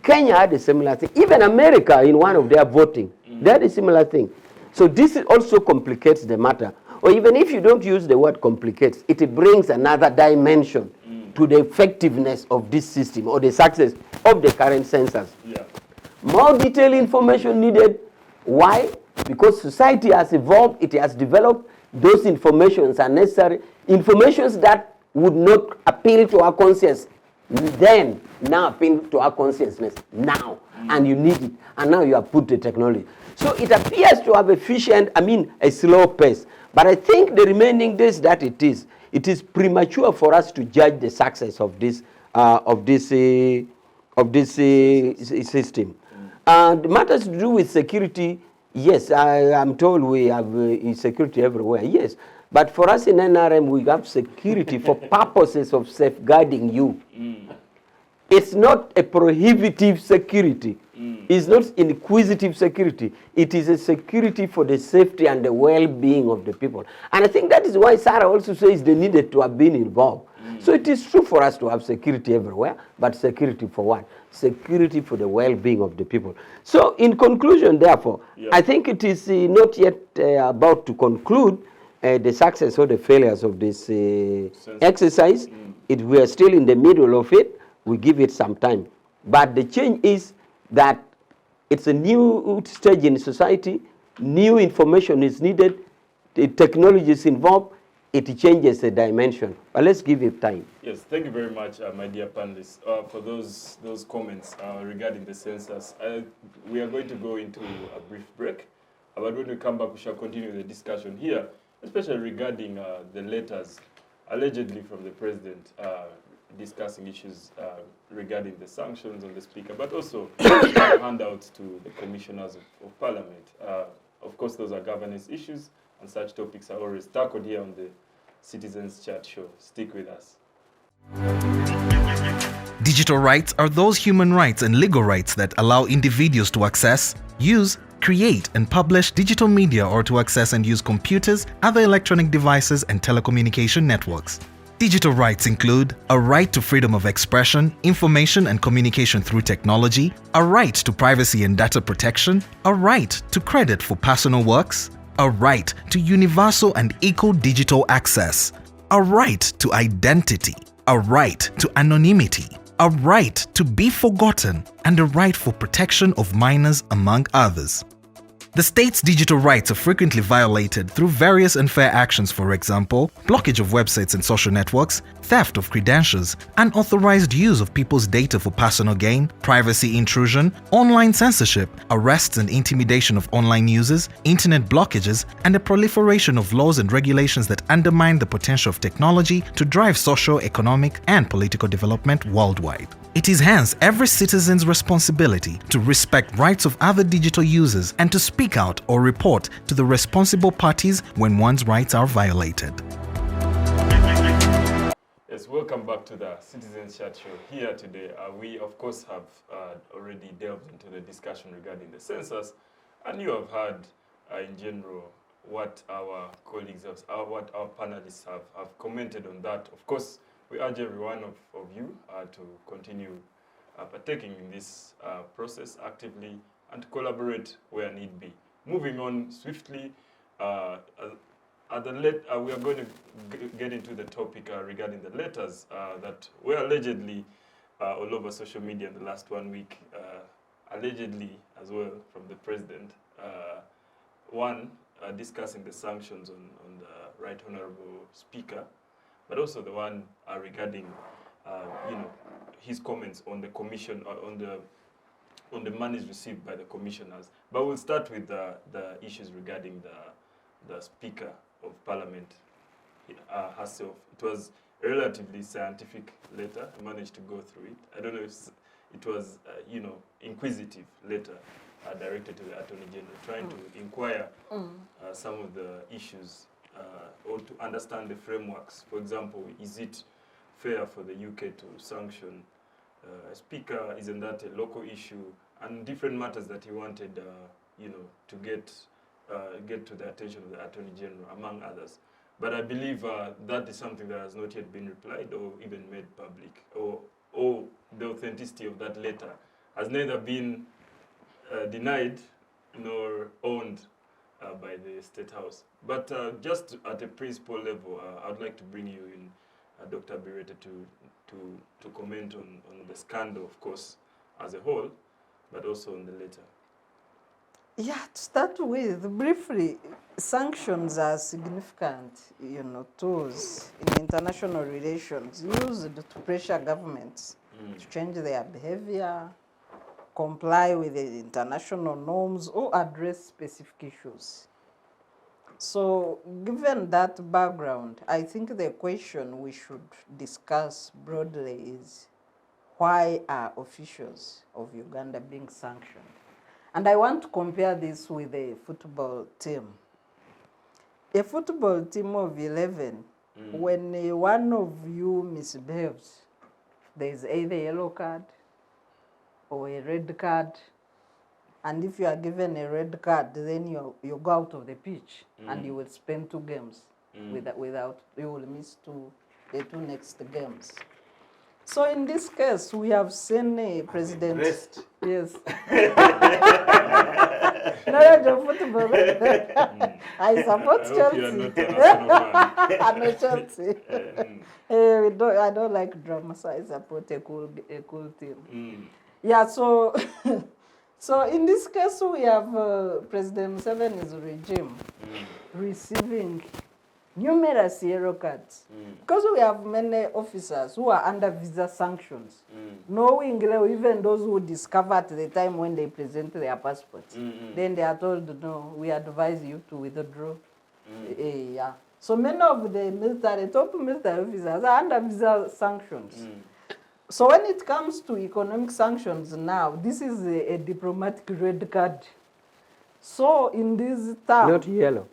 Kenya had a similar thing. Even America, in one of their voting, they had a similar thing. So this also complicates the matter. Or even if you don't use the word complicates, it brings another dimension to the effectiveness of this system or the success of the current census. More detailed information needed. Why? Because society has evolved, it has developed. Those informations are necessary. Informations that would not appeal to our conscience then now appeal to our consciousness now, and you need it, and now you have put the technology. So it appears to have a slow pace. But I think the remaining days that it is premature for us to judge the success of this system. The matters to do with security, yes, I'm told we have insecurity everywhere, yes. But for us in NRM, we have security for purposes of safeguarding you. It's not a prohibitive security. It's not inquisitive security. It is a security for the safety and the well-being of the people. And I think that is why Sarah also says they needed to have been involved. So it is true for us to have security everywhere, but security for what? Security for the well-being of the people. So in conclusion, therefore, I think it is not yet about to conclude the success or the failures of this exercise. We are still in the middle of it. We give it some time. But the change is that it's a new stage in society. New information is needed. The technology is involved. It changes the dimension. But let's give it time. Yes, thank you very much, my dear panelists, for those comments regarding the census. We are going to go into a brief break. But when we come back, we shall continue the discussion here, especially regarding the letters allegedly from the president discussing issues regarding the sanctions on the speaker, but also handouts to the commissioners of parliament. Of course, those are governance issues, and such topics are always tackled here on the Citizens Chat Show. Stick with us. Digital rights are those human rights and legal rights that allow individuals to access, use, create and publish digital media or to access and use computers, other electronic devices and telecommunication networks. Digital rights include a right to freedom of expression, information and communication through technology, a right to privacy and data protection, a right to credit for personal works, a right to universal and equal digital access, a right to identity, a right to anonymity, a right to be forgotten, and a right for protection of minors, among others. The state's digital rights are frequently violated through various unfair actions, for example, blockage of websites and social networks, theft of credentials, unauthorized use of people's data for personal gain, privacy intrusion, online censorship, arrests and intimidation of online users, internet blockages, and the proliferation of laws and regulations that undermine the potential of technology to drive social, economic, and political development worldwide. It is hence every citizen's responsibility to respect rights of other digital users and to speak out or report to the responsible parties when one's rights are violated. Yes, welcome back to the Citizens Chat Show. Here today, we of course have already delved into the discussion regarding the census, and you have heard in general what our colleagues have, what our panelists have commented on that. Of course, we urge every one of you to continue partaking in this process actively and to collaborate where need be. Moving on swiftly, we are going to get into the topic regarding the letters that were allegedly all over social media in the last 1 week, allegedly as well from the president. One, discussing the sanctions on the Right Honorable Speaker, but also the one regarding, his comments on the commission, on the monies received by the commissioners. But we'll start with the issues regarding the Speaker of Parliament herself. It was a relatively scientific letter. I managed to go through it. I don't know if it was, inquisitive letter directed to the Attorney General, trying to inquire some of the issues or to understand the frameworks. For example, is it fair for the UK to sanction a speaker? Isn't that a local issue? And different matters that he wanted, to get to the attention of the Attorney General, among others. But I believe that is something that has not yet been replied or even made public, or the authenticity of that letter has neither been denied nor owned by the State House. But just at a principal level, I would like to bring you in, Dr. Bireete, to comment on the scandal, of course, as a whole, but also on the letter. Yeah, to start with, briefly, sanctions are significant, tools in international relations used to pressure governments to change their behavior, comply with the international norms, or address specific issues. So, given that background, I think the question we should discuss broadly is, why are officials of Uganda being sanctioned? And I want to compare this with a football team. A football team of 11, when one of you misbehaves, there is either a yellow card or a red card. And if you are given a red card, then you go out of the pitch and you will spend 2 games without, you will miss the 2 next games. So in this case, we have seen a president. Rest. Yes. Knowledge of football. I support Chelsea. I'm a Chelsea. I don't like drama, so I support a cool team. Yeah, so so in this case, we have President Museveni's regime receiving numerous yellow cards. Because we have many officers who are under visa sanctions, knowing even those who discover at the time when they present their passports, then they are told, no, we advise you to withdraw. Yeah. So many of the top military officers are under visa sanctions. So when it comes to economic sanctions now, this is a diplomatic red card. So in this term... Not yellow.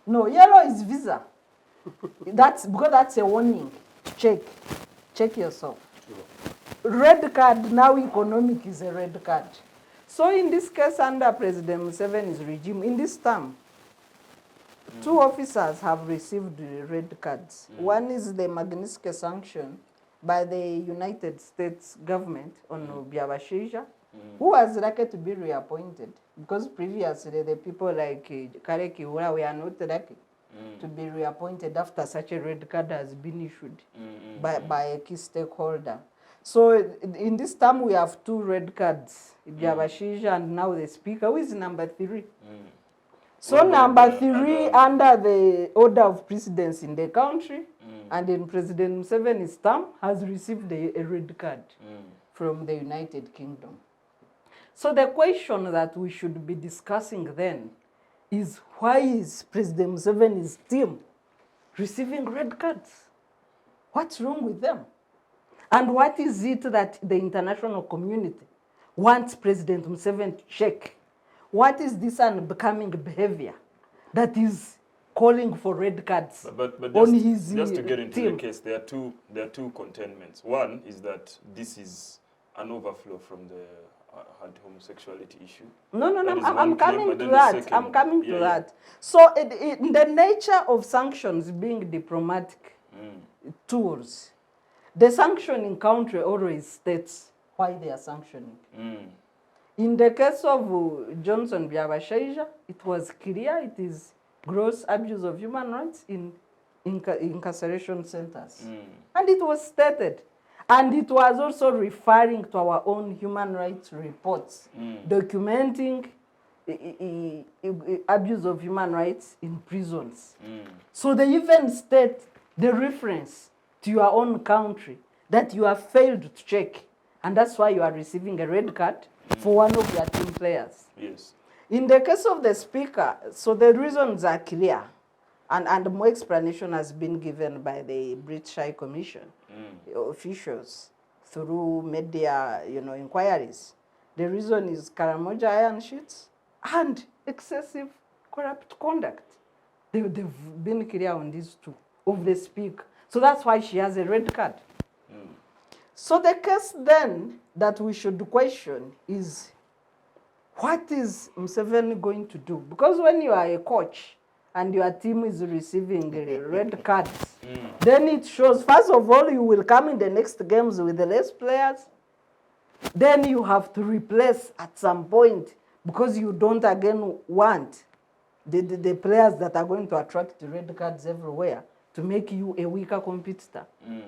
No, yellow is visa. That's because that's a warning. Check yourself. Red card, now economic is a red card. So in this case, under President Museveni's regime, in this term, 2 officers have received red cards. One is the Magnitsky sanction by the United States government on Byabashija, who was lucky to be reappointed, because previously the people like Kare Kiwura were not lucky. to be reappointed after such a red card has been issued by a key stakeholder. So in this term, we have 2 red cards, Byabashija and now the Speaker, who is number 3. So number 3 under the order of precedence in the country and in President Museveni's term has received a red card from the United Kingdom. So the question that we should be discussing then is, why is President Museveni's team receiving red cards? What's wrong with them? And what is it that the international community wants President Museveni to check? What is this unbecoming behavior that is calling for red cards But on his just to get into team? the case, there are two containments. One is that this is an overflow from the anti-homosexuality issue. No, That is I'm one claim, coming and to then the that. second- I'm coming to yeah, that. So in the nature of sanctions being diplomatic tools, the sanctioning country always states why they are sanctioning. In the case of Johnson Byabashija, it was clear it is gross abuse of human rights in incarceration centers. And it was stated. And it was also referring to our own human rights reports, documenting abuse of human rights in prisons. So they even state the reference to your own country that you have failed to check. And that's why you are receiving a red card for one of your team players. Yes. In the case of the Speaker, so the reasons are clear. And more explanation has been given by the British High Commission officials through media, inquiries. The reason is Karamoja iron sheets and excessive corrupt conduct. They've been clear on these 2 of the Speaker. So that's why she has a red card. So the case then that we should question is, what is Museveni going to do? Because when you are a coach and your team is receiving red cards, then it shows, first of all, you will come in the next games with the less players. Then you have to replace at some point, because you don't again want the players that are going to attract red cards everywhere to make you a weaker competitor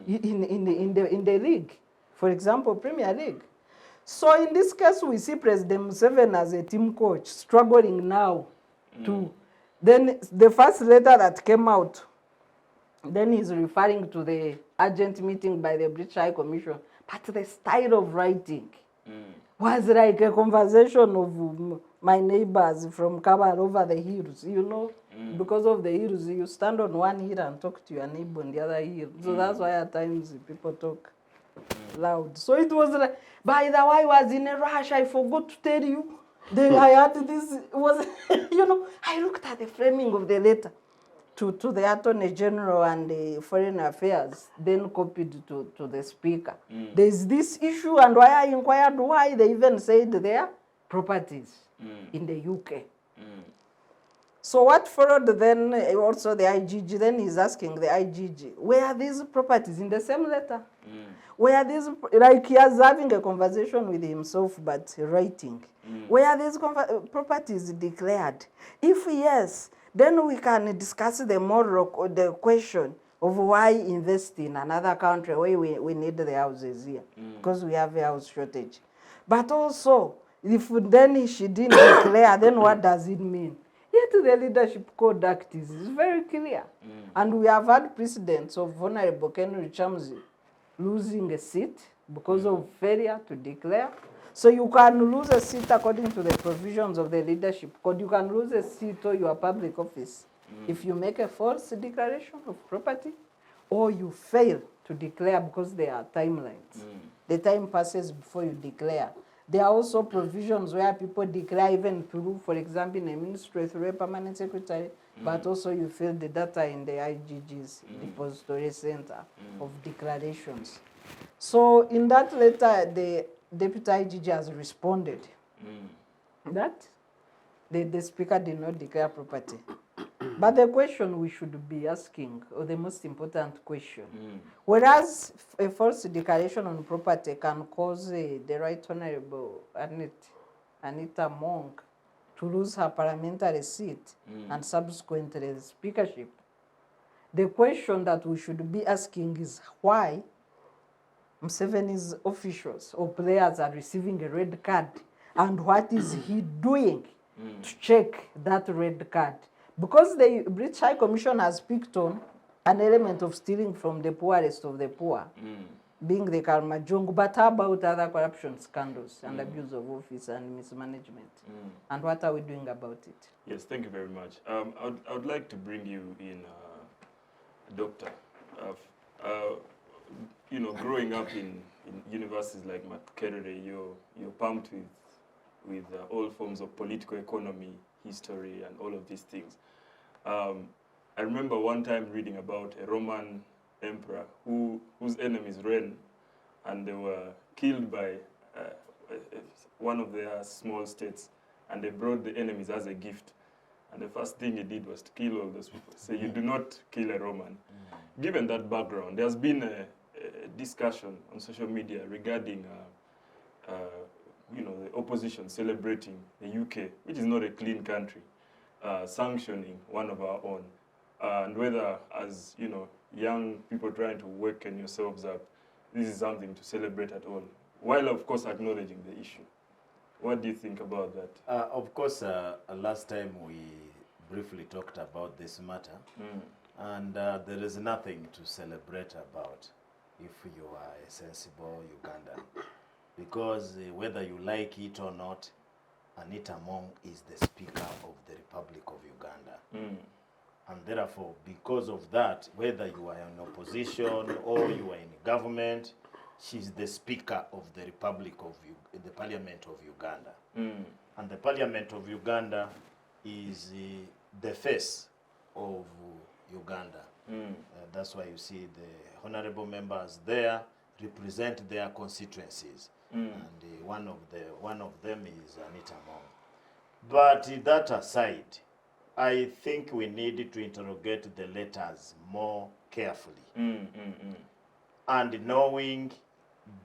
in the league. For example, Premier League. So in this case, we see President Museveni as a team coach struggling now to... Then the first letter that came out, then he's referring to the urgent meeting by the British High Commission. But the style of writing was like a conversation of my neighbors from Kabal over the hills, Because of the hills, you stand on one hill and talk to your neighbor on the other hill. So that's why at times people talk loud. So it was like, by the way, I was in a rush, I forgot to tell you. I had this, was, I looked at the framing of the letter to the Attorney General and the Foreign Affairs, then copied to the Speaker. There's this issue, and why I inquired why they even said their properties in the UK. So what followed then, also the IGG, then he's asking the IGG, where are these properties in the same letter? Where are these, like he is having a conversation with himself, but writing. Where are these properties declared? If yes, then we can discuss the question of why invest in another country where we need the houses here, because we have a house shortage. But also, if then she didn't declare, then what does it mean? Yet the leadership code act is very clear. And we have had precedents of Honorable Henry Chamzi losing a seat because of failure to declare. So you can lose a seat according to the provisions of the leadership code. You can lose a seat or your public office if you make a false declaration of property or you fail to declare because there are timelines. The time passes before you declare. There are also provisions where people declare even through, for example, in a ministry through a permanent secretary, but also you fill the data in the IGG's depository center of declarations. So in that letter, the Deputy IGG has responded that the Speaker did not declare property. But the question we should be asking, or the most important question, whereas a false declaration on property can cause the Right Honorable Anita Monk to lose her parliamentary seat and subsequently the speakership, The question that we should be asking is why Museveni's officials or players are receiving a red card, and what is he doing to check that red card? Because the British High Commission has picked on an element of stealing from the poorest of the poor, being the Kalmajongo, but how about other corruption scandals and abuse of office and mismanagement? And what are we doing about it? Yes, thank you very much. I would like to bring you in, Doctor. You know, growing up in universities like Makerere, you're pumped with all forms of political economy, history, and all of these things. I remember one time reading about a Roman emperor whose enemies ran, and they were killed by one of their small states, and they brought the enemies as a gift. And the first thing he did was to kill all those people. So you do not kill a Roman. Given that background, there's been a discussion on social media regarding you know, the opposition celebrating the UK, which is not a clean country, sanctioning one of our own, and whether, as you know, young people trying to waken yourselves up, this is something to celebrate at all, while of course acknowledging the issue. What do you think about that? Of course, last time we briefly talked about this matter, and there is nothing to celebrate about if you are a sensible Ugandan, because whether you like it or not, Anita Among is the Speaker of the Republic of Uganda. And therefore, because of that, whether you are in opposition or you are in government, she's the Speaker of the Republic of the Parliament of Uganda. And the Parliament of Uganda is the face of Uganda. That's why you see the honorable members there represent their constituencies. And one of them is Anita Among. But that aside, I think we need to interrogate the letters more carefully. And knowing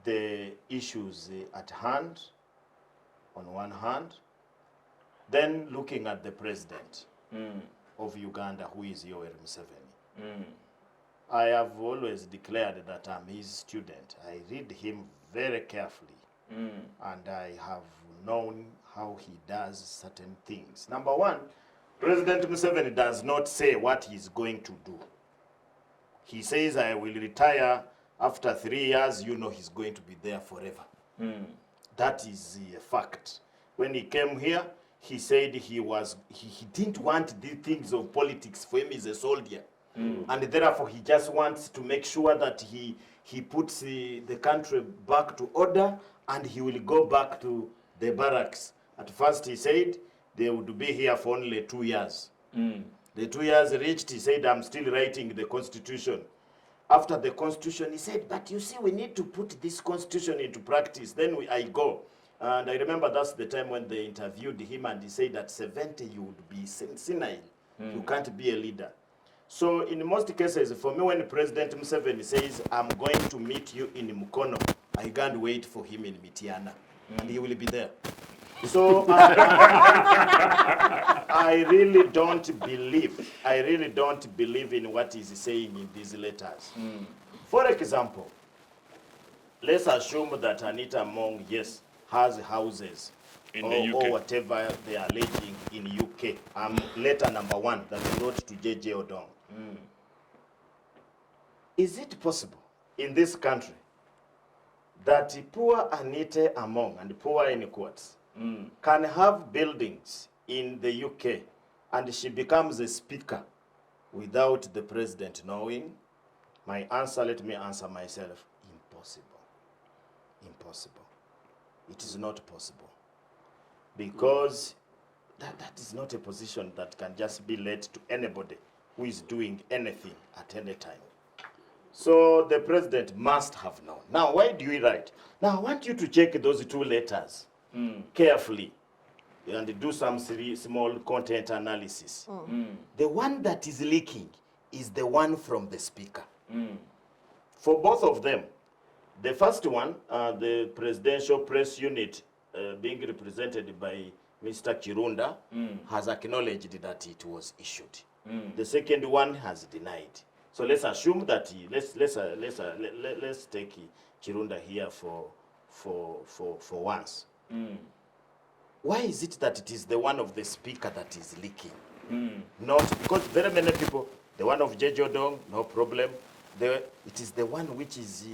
the issues at hand, on one hand, then looking at the president of Uganda, who is Yoweri Museveni. I have always declared that I'm his student. I read him very carefully, and I have known how he does certain things. Number one, President Museveni does not say what he's going to do. He says, I will retire after 3 years. You know he's going to be there forever. That is a fact. When he came here, he said he didn't want the things of politics. For him, he's a soldier. And therefore, he just wants to make sure that he puts the country back to order, and he will go back to the barracks. At first, he said they would be here for only 2 years. The 2 years reached, he said, I'm still writing the constitution. After the constitution, he said, but you see, we need to put this constitution into practice. Then I go. And I remember that's the time when they interviewed him, and he said at 70, you would be senile. You can't be a leader. So in most cases, for me, when President Museveni says, I'm going to meet you in Mukono, I can't wait for him in Mitiana, and he will be there. So I really don't believe in what he's saying in these letters. For example, let's assume that Anita Among, yes, has houses in the UK, or whatever they are alleging in UK. Letter number 1 that he wrote to J.J. Odong. Is it possible in this country that poor Anita Among, and poor in quotes, can have buildings in the UK and she becomes a speaker without the president knowing? My answer, let me answer myself, impossible. Impossible. It is not possible. Because that is not a position that can just be led to anybody who is doing anything at any time. So the president must have known. Now, why do we write? Now, I want you to check those 2 letters carefully and do some small content analysis. The one that is leaking is the one from the speaker. For both of them, the first one, the presidential press unit being represented by Mr. Kirunda, has acknowledged that it was issued. The second one has denied. So let's assume that let's take Chirunda here for once. Why is it that it is the one of the speaker that is leaking? Not because very many people, the one of Jejodong, no problem. It is the one which is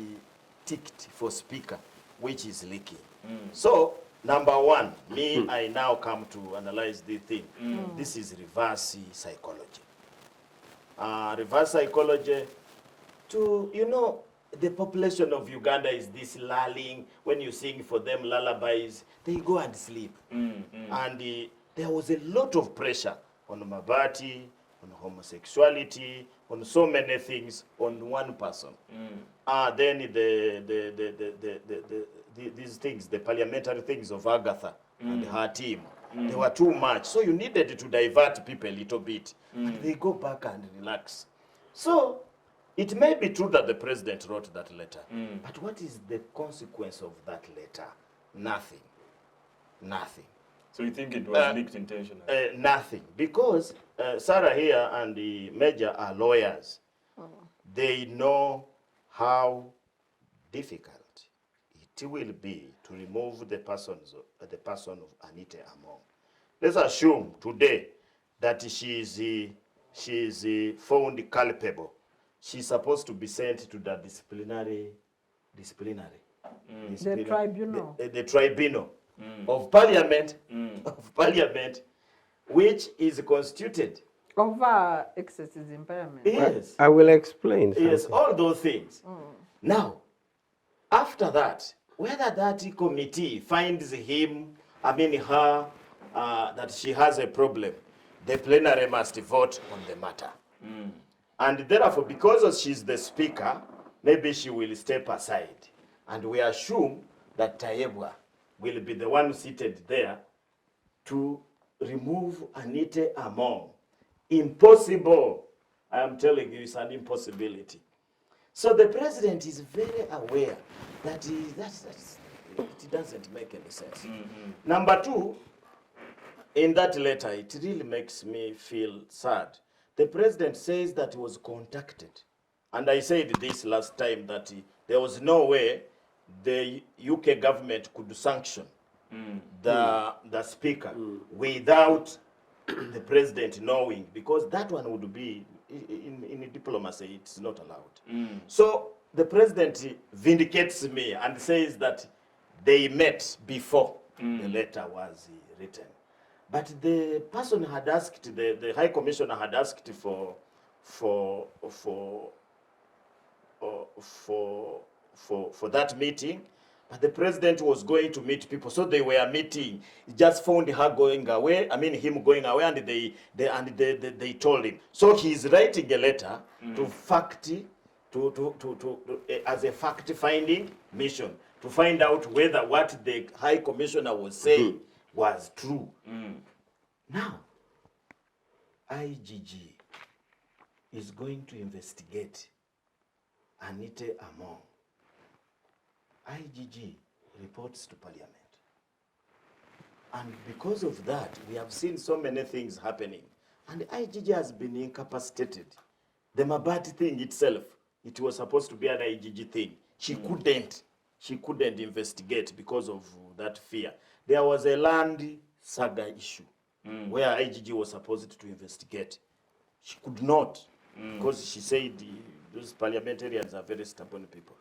ticked for speaker, which is leaking. So, number one, I now come to analyze the thing. This is reverse psychology. Reverse psychology the population of Uganda is this lulling. When you sing for them lullabies, they go and sleep. And there was a lot of pressure on Mabati, on homosexuality, on so many things on one person. Then these things, the parliamentary things of Agatha and her team, they were too much. So you needed to divert people a little bit. And they go back and relax. So it may be true that the president wrote that letter. But what is the consequence of that letter? Nothing. Nothing. So you think it was leaked intentionally? Nothing. Because Sarah here and the Major are lawyers. They know how difficult it will be to remove the person of Anita Among. Let's assume today that she is found culpable. She's supposed to be sent to the disciplinary. The tribunal. The tribunal of parliament, which is constituted. Over excesses in parliament. Yes. I will explain something. Yes, all those things. Now, after that, whether that committee finds her, that she has a problem, the plenary must vote on the matter. And therefore, because she's the speaker, maybe she will step aside. And we assume that Tayebwa will be the one seated there to remove Anita Among. Impossible. I am telling you, it's an impossibility. So the president is very aware that it doesn't make any sense. Number two, in that letter, it really makes me feel sad. The president says that he was contacted. And I said this last time, that there was no way the UK government could sanction the speaker without the president knowing, because that one would be, in diplomacy, it's not allowed. So the president vindicates me and says that they met before the letter was written. But the person had asked, the High Commissioner had asked for that meeting, but the president was going to meet people, so they were meeting. He just found her going away. Him going away, and they told him. So he's writing a letter as a fact-finding mission to find out whether what the High Commissioner was saying was true. Now, IGG is going to investigate Anita Among. IGG reports to Parliament. And because of that, we have seen so many things happening. And IGG has been incapacitated. The Mabati thing itself, it was supposed to be an IGG thing. She couldn't investigate because of that fear. There was a land saga issue where IGG was supposed to investigate. She could not, because she said those parliamentarians are very stubborn people.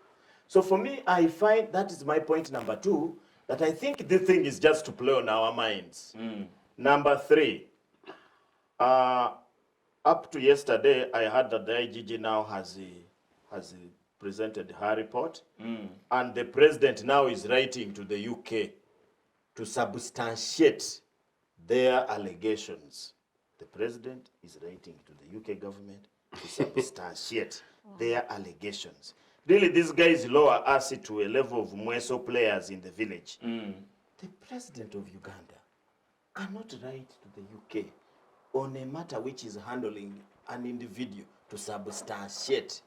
So for me, I find that is my point number two, that I think this thing is just to play on our minds. Number three, up to yesterday, I heard that the IGG now has presented her report, and the president now is writing to the UK to substantiate their allegations. The president is writing to the UK government to substantiate their allegations. Really, these guys lower us to a level of Mweso players in the village. The president of Uganda cannot write to the UK on a matter which is handling an individual to substantiate.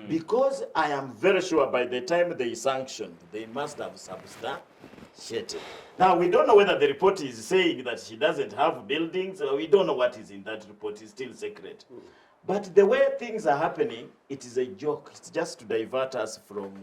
Because I am very sure by the time they sanctioned, they must have substantiated. Now, we don't know whether the report is saying that she doesn't have buildings, or we don't know what is in that report. It's still secret. But the way things are happening, it is a joke. It's just to divert us from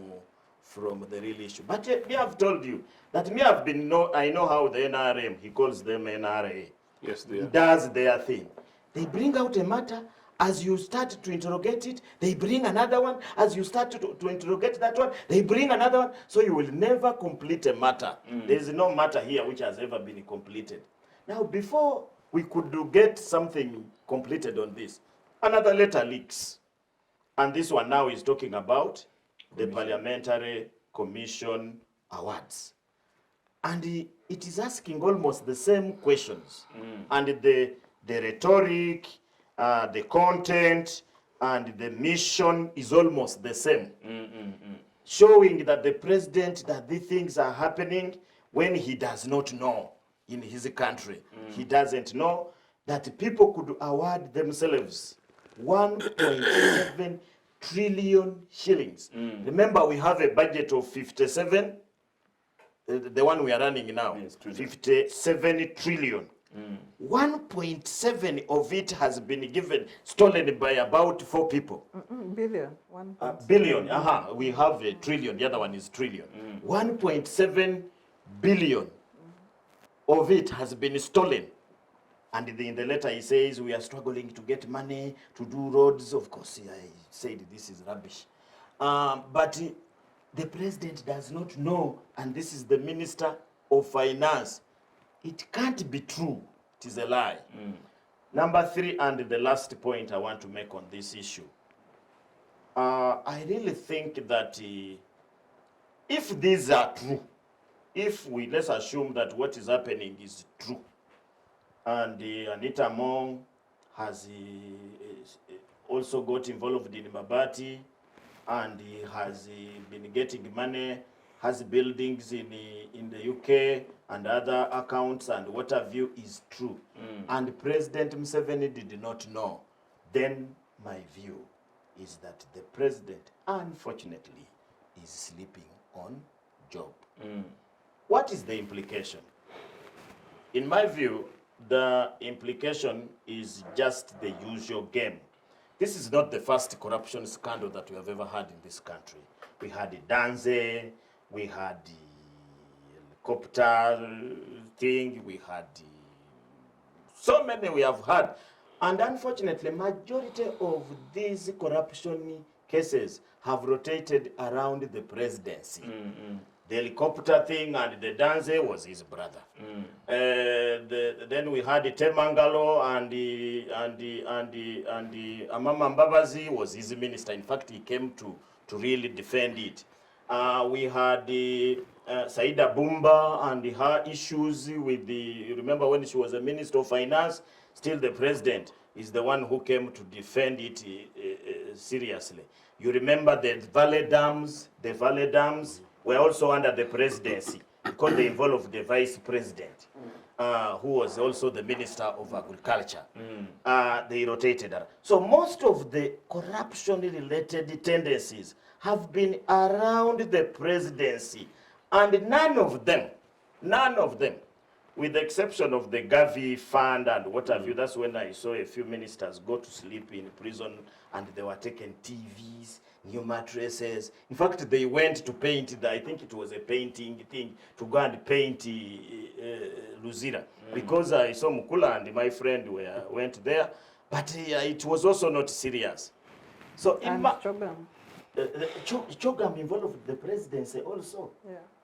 the real issue. But me, I've told you that I know how the NRM, he calls them NRA. Yes, they are. Does their thing. They bring out a matter. As you start to interrogate it, they bring another one. As you start to interrogate that one, they bring another one. So you will never complete a matter. There is no matter here which has ever been completed. Now, before we could get something completed on this, another letter leaks. And this one now is talking about the Parliamentary Commission Awards. And it is asking almost the same questions. And the rhetoric, the content, and the mission is almost the same. Showing that the president, that these things are happening when he does not know in his country. He doesn't know that people could award themselves 1.7 trillion shillings. Remember, we have a budget of 57, the one we are running now, yes, 57 trillion. 1.7 of it has been stolen by about 4 people. Billion. Billion, we have a trillion, the other one is trillion. 1.7 billion of it has been stolen. And in the letter he says, we are struggling to get money to do roads. Of course, I said this is rubbish. But the president does not know, and this is the Minister of Finance. It can't be true. It is a lie. Number 3, and the last point I want to make on this issue. I really think that if these are true, let's assume that what is happening is true, and Anita Mong has also got involved in Mabati, and he has been getting money, has buildings in the UK and other accounts, and what have you is true, and President Museveni did not know, then my view is that the president, unfortunately, is sleeping on job. What is the implication? In my view, the implication is just the usual game. This is not the first corruption scandal that we have ever had in this country. We had the Danze, we had the helicopter thing, we had so many we have had. And unfortunately, majority of these corruption cases have rotated around the presidency. The helicopter thing and the Danze was his brother. Then we had the Temangalo and the Amama Mbabazi was his minister. In fact, he came to really defend it. We had the Saida Bumba and her issues with you remember when she was a minister of finance, still the president is the one who came to defend it seriously. You remember the Valley Dams were also under the presidency because they involved the vice president, who was also the minister of agriculture. They rotated her. So most of the corruption-related tendencies have been around the presidency, and none of them, with the exception of the Gavi fund and what have you, that's when I saw a few ministers go to sleep in prison and they were taking TVs, new mattresses. In fact, they went to paint, I think it was a painting thing, to go and paint Luzira. Because I saw Mukula and my friend went there, but it was also not serious. So in Chogam involved the presidency also,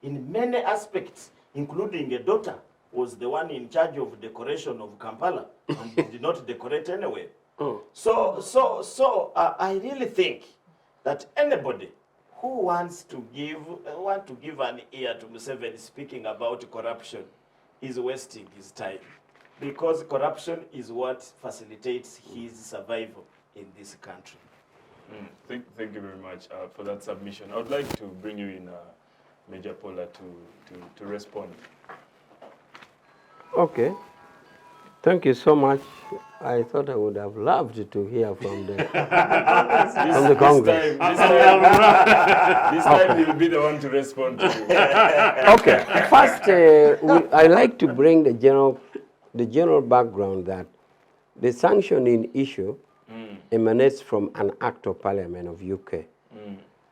in many aspects, including a daughter was the one in charge of decoration of Kampala and did not decorate anyway. So I really think that anybody who wants to give an ear to Museveni speaking about corruption is wasting his time, because corruption is what facilitates his survival in this country. Thank you very much for that submission. I would like to bring you in, Major Pollar, to respond. Okay. Thank you so much. I thought I would have loved to hear from the Congress. This time you'll be the one to respond to. Okay. First, I like to bring the general background that the sanctioning issue emanates from an act of parliament of UK.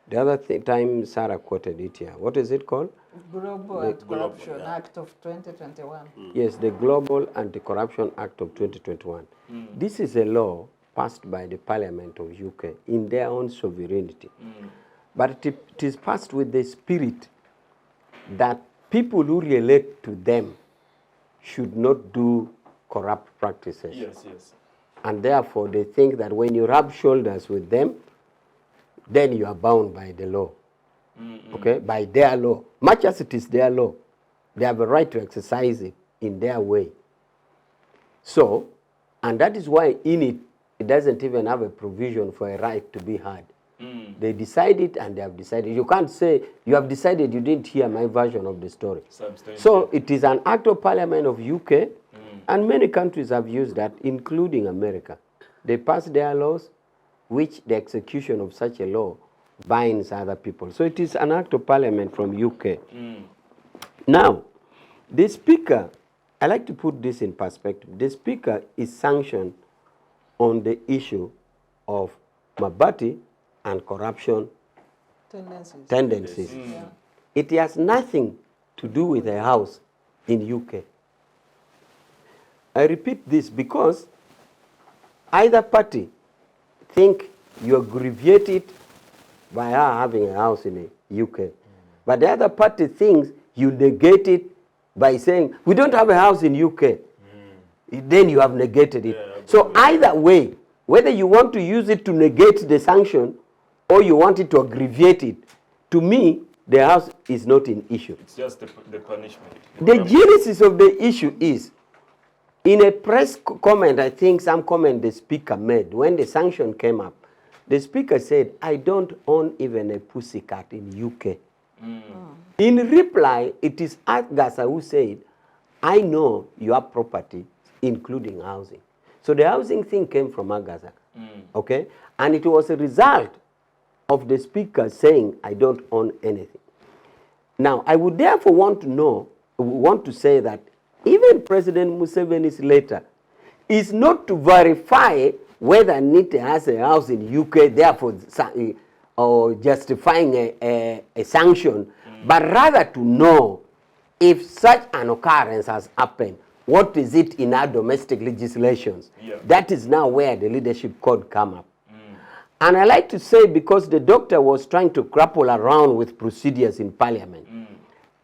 The other time Sarah quoted it here. What is it called? Global Anti-Corruption Act of 2021. Yes, the Global Anti-Corruption Act of 2021. This is a law passed by the Parliament of UK in their own sovereignty. But it is passed with the spirit that people who relate to them should not do corrupt practices. Yes, yes. And therefore, they think that when you rub shoulders with them, then you are bound by the law, okay, by their law. Much as it is their law, they have a right to exercise it in their way. So, and that is why in it, it doesn't even have a provision for a right to be heard. They decide it and they have decided. You can't say, you have decided, you didn't hear my version of the story. So it is an act of parliament of UK, and many countries have used that, including America. They pass their laws, which the execution of such a law binds other people. So it is an act of parliament from UK. Now, the speaker, I like to put this in perspective. The speaker is sanctioned on the issue of Mabati and corruption tendencies. Yeah. It has nothing to do with a house in UK. I repeat this because either party think you're aggravated by her having a house in the UK. But the other party thinks you negate it by saying, we don't have a house in UK. Then you have negated it. So either way, whether you want to use it to negate the sanction or you want it to aggravate it, to me, the house is not an issue. It's just the punishment. The genesis of the issue is, in a press comment, I think some comment the speaker made, when the sanction came up, the speaker said, I don't own even a pussycat in UK. In reply, it is Agasa who said, I know your property, including housing. So the housing thing came from Agasa, okay? And it was a result of the speaker saying, I don't own anything. Now, I would therefore want to say that even President Museveni's letter is not to verify whether Nite has a house in UK, therefore or justifying a sanction, but rather to know if such an occurrence has happened, what is it in our domestic legislations? That is now where the leadership code come up. And I like to say, because the doctor was trying to grapple around with procedures in parliament,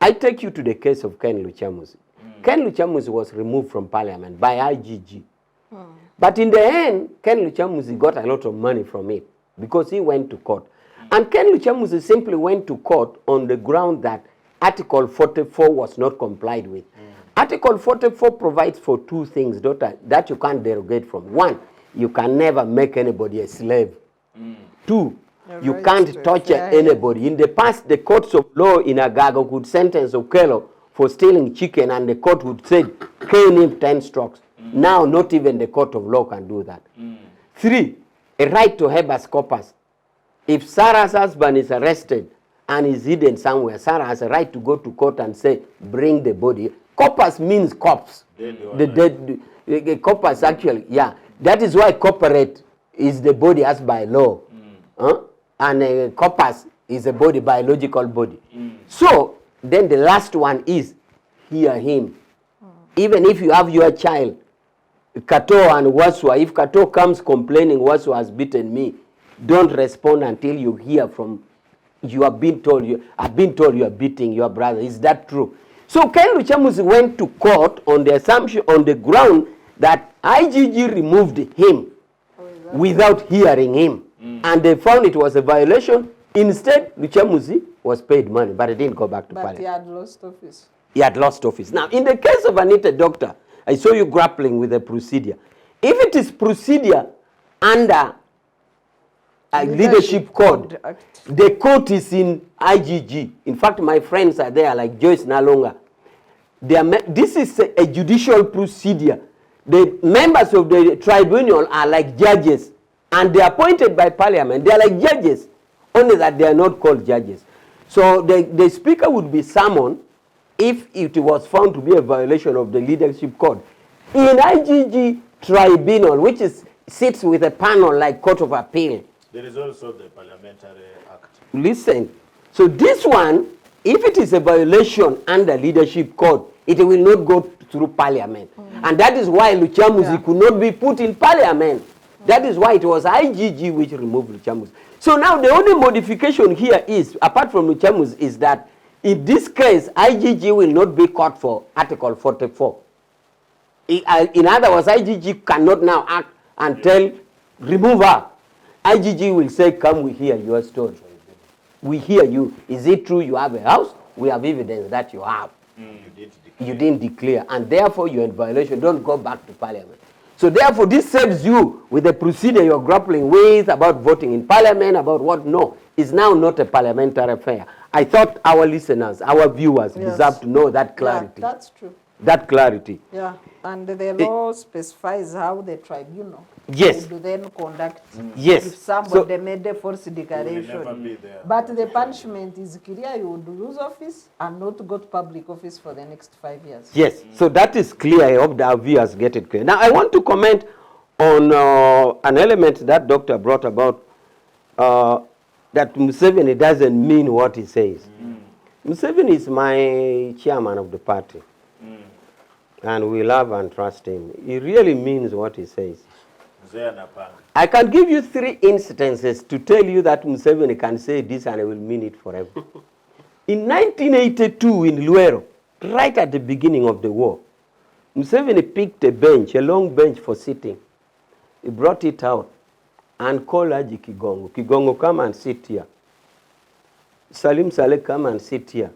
I take you to the case of Ken Luchamuzi. Ken Luchamuzi was removed from parliament by IGG. But in the end, Ken Luchamuzi got a lot of money from it because he went to court. And Ken Luchamuzi simply went to court on the ground that Article 44 was not complied with. Article 44 provides for two things that you can't derogate from. One, you can never make anybody a slave. Two, you can't torture anybody. In the past, the courts of law in Agago could sentence Okello for stealing chicken, and the court would say, cane him 10 strokes. Now, not even the court of law can do that. Three, a right to habeas corpus. If Sarah's husband is arrested and is hidden somewhere, Sarah has a right to go to court and say, bring the body. Corpus means corpse. The corpus actually, yeah. That is why corporate is the body as by law. And a corpus is a body, biological body. So, then the last one is, hear him. Even if you have your child, Kato and Waswa, if Kato comes complaining Waswa has beaten me, don't respond until you hear from, you have been told, I've been told you are beating your brother. Is that true? So Ken Luchamuzi went to court on the assumption, on the ground that IGG removed him without hearing him. And they found it was a violation. Instead, Luchamuzi was paid money, but he didn't go back to parliament. But he had lost office. He had lost office. Now, in the case of Anita Doctor, I saw you grappling with the procedure. If it is procedure under a leadership code, the court is in IGG. In fact, my friends are there, like Joyce Nalonga. This is a judicial procedure. The members of the tribunal are like judges, and they are appointed by parliament. They are like judges, only that they are not called judges. So the speaker would be summoned if it was found to be a violation of the leadership code. In IGG tribunal, which is sits with a panel like Court of Appeal. There is also the Parliamentary Act. Listen, so this one, if it is a violation under leadership code, it will not go through Parliament. And that is why Luchamuzi could not be put in Parliament. That is why it was IGG which removed Luchamuzi. So now the only modification here is, apart from Luchamuzi, is that in this case, IGG will not be caught for Article 44. In other words, IGG cannot now act and tell, remove her. IGG will say, come, we hear your story. We hear you. Is it true you have a house? We have evidence that you have. You didn't declare. And therefore, you're in violation. Don't go back to Parliament. So therefore, this saves you with the procedure you're grappling with about voting in Parliament, about what. No, it's now not a parliamentary affair. I thought our listeners, our viewers deserve to know that clarity. Yeah, that's true. That clarity. Yeah, and the law specifies how the tribunal would then conduct if somebody made a false declaration. But the punishment is clear. You would lose office and not go to public office for the next 5 years. Yes, so that is clear. I hope our viewers get it clear. Now, I want to comment on an element that Doctor brought about, that Museveni doesn't mean what he says. Museveni is my chairman of the party. And we love and trust him. He really means what he says. I can give you 3 instances to tell you that Museveni can say this and he will mean it forever. In 1982 in Luero, right at the beginning of the war, Museveni picked a bench, a long bench for sitting. He brought it out and called Haji Kigongo. Kigongo, come and sit here. Salim Saleh, come and sit here.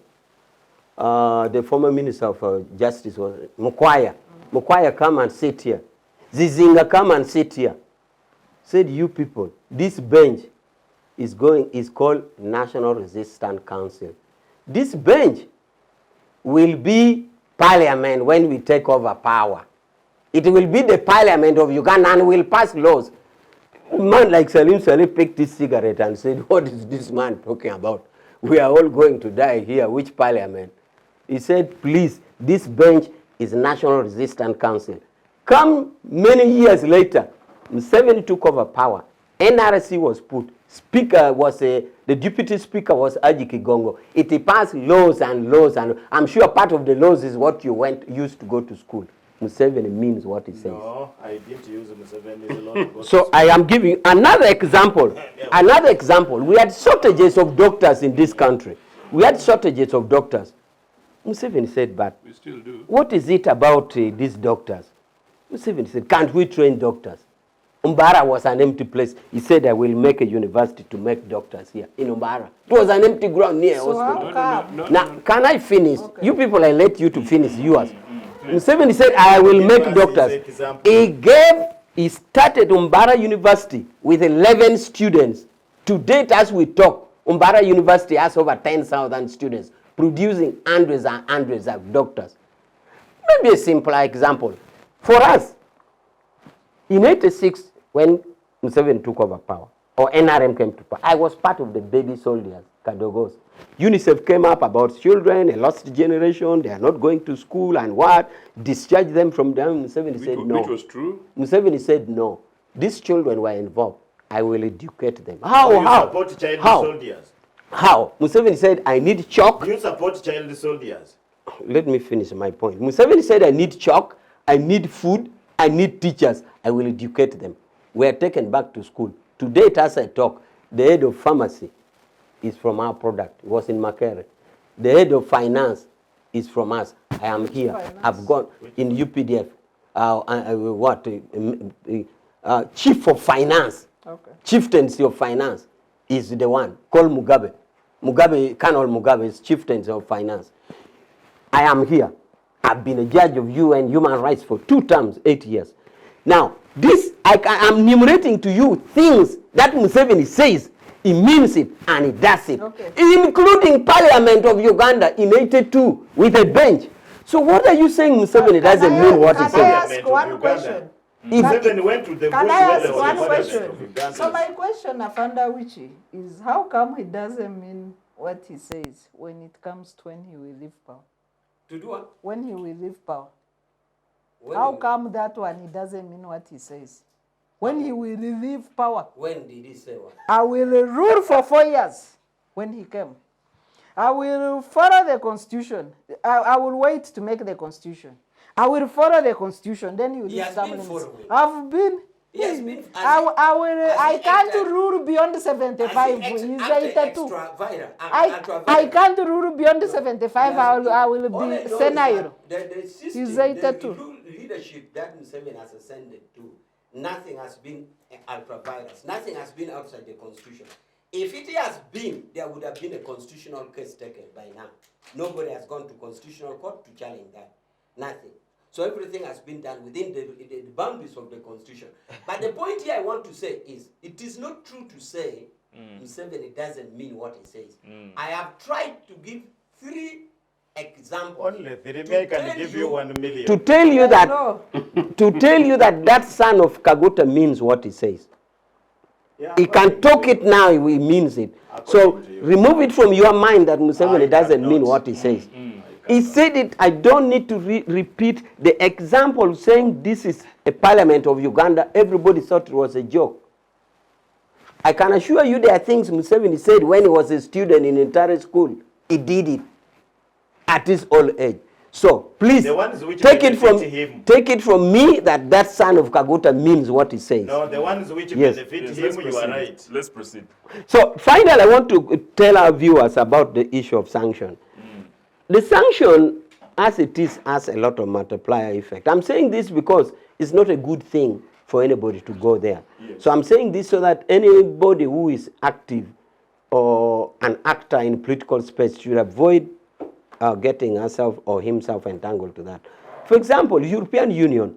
The former Minister of Justice was Mukwaya. Mukwaya, come and sit here. Zizinga, come and sit here. Said, you people, this bench is called National Resistance Council. This bench will be Parliament when we take over power. It will be the Parliament of Uganda and will pass laws. A man like Salim Saleh picked his cigarette and said, what is this man talking about? We are all going to die here. Which Parliament? He said, please, this bench is National Resistance Council. Come many years later, Museveni took over power. NRC was put. Speaker was the deputy speaker was Haji Kigongo. It passed laws and laws, and I'm sure part of the laws is what you used to go to school. Museveni means what he says. No, I didn't use Museveni's law to go to So school. I am giving another example. Another example. We had shortages of doctors in this country. We had shortages of doctors. Museveni said, but We still do. what is it about these doctors? Museveni said, can't we train doctors? Umbara was an empty place. He said, I will make a university to make doctors here in Umbara. It was an empty ground near So hospital. how come? Now, can I finish? Okay. You people, I let you to finish yours. Museveni said, I will make doctors. He started Umbara University with 11 students. To date, as we talk, Umbara University has over 10,000 students, producing hundreds and hundreds of doctors. Maybe a simpler example. For us, in 86, when Museveni took over power, or NRM came to power, I was part of the baby soldiers, Kadogos. UNICEF came up about children, a lost generation, they are not going to school, and what? Discharge them from them. Museveni said no. Which was true. Museveni said no. These children were involved. I will educate them. So you support child soldiers? How? Museveni said, I need chalk. You support child soldiers? Let me finish my point. Museveni said, I need chalk, I need food, I need teachers. I will educate them. We are taken back to school. Today, as I talk, the head of pharmacy is from our product. It was in Makere. The head of finance is from us. I am here. Finance. I've gone in UPDF. Chief of finance. Okay. Chieftaincy of finance is the one called Mugabe. Colonel Mugabe is chieftaincy of finance. I am here. I've been a judge of UN human rights for 2 terms, 8 years. Now, this, I am enumerating to you things that Museveni says. He means it and he does it. Okay. Including Parliament of Uganda in 82 with a bench. So what are you saying Museveni doesn't mean what he says? Can I ask one question? Museveni went to the Can I ask one question? So my question, Afanda Awich, is how come he doesn't mean what he says when it comes to when he will leave power? To do what? When he will leave power. How come that one he doesn't mean what he says? when he will leave power. When did he say what? I will rule for 4 years when he came. I will follow the constitution. I will wait to make the constitution. I will follow the constitution. Then you He has been following. I've been. He has been. I can't rule beyond 75. He's 82. I can't rule beyond 75. I will be senile. The system, He's 82. the leadership that Museveni has ascended to, nothing has been ultra-virus. Nothing has been outside the constitution. If it has been, there would have been a constitutional case taken by now. Nobody has gone to constitutional court to challenge that. Nothing. So everything has been done within the boundaries of the constitution. But the point here I want to say is, it is not true to say Museveni doesn't mean what he says. I have tried to give 3 examples. Only 3 can give you 1 million. To tell you that that son of Kaguta means what he says. Yeah, He can talk it now, he means it. So remove it from your mind that Museveni doesn't mean what he says. He said it, I don't need to repeat the example saying this is a parliament of Uganda. Everybody thought it was a joke. I can assure you there are things Museveni said when he was a student in entire school. He did it at his old age. So please take it from me that that son of Kaguta means what he says. No, the ones which benefit him, you are right. Let's proceed. So finally, I want to tell our viewers about the issue of sanction. The sanction, as it is, has a lot of multiplier effect. I'm saying this because it's not a good thing for anybody to go there. Yes. So I'm saying this so that anybody who is active or an actor in political space should avoid getting herself or himself entangled to that. For example, European Union,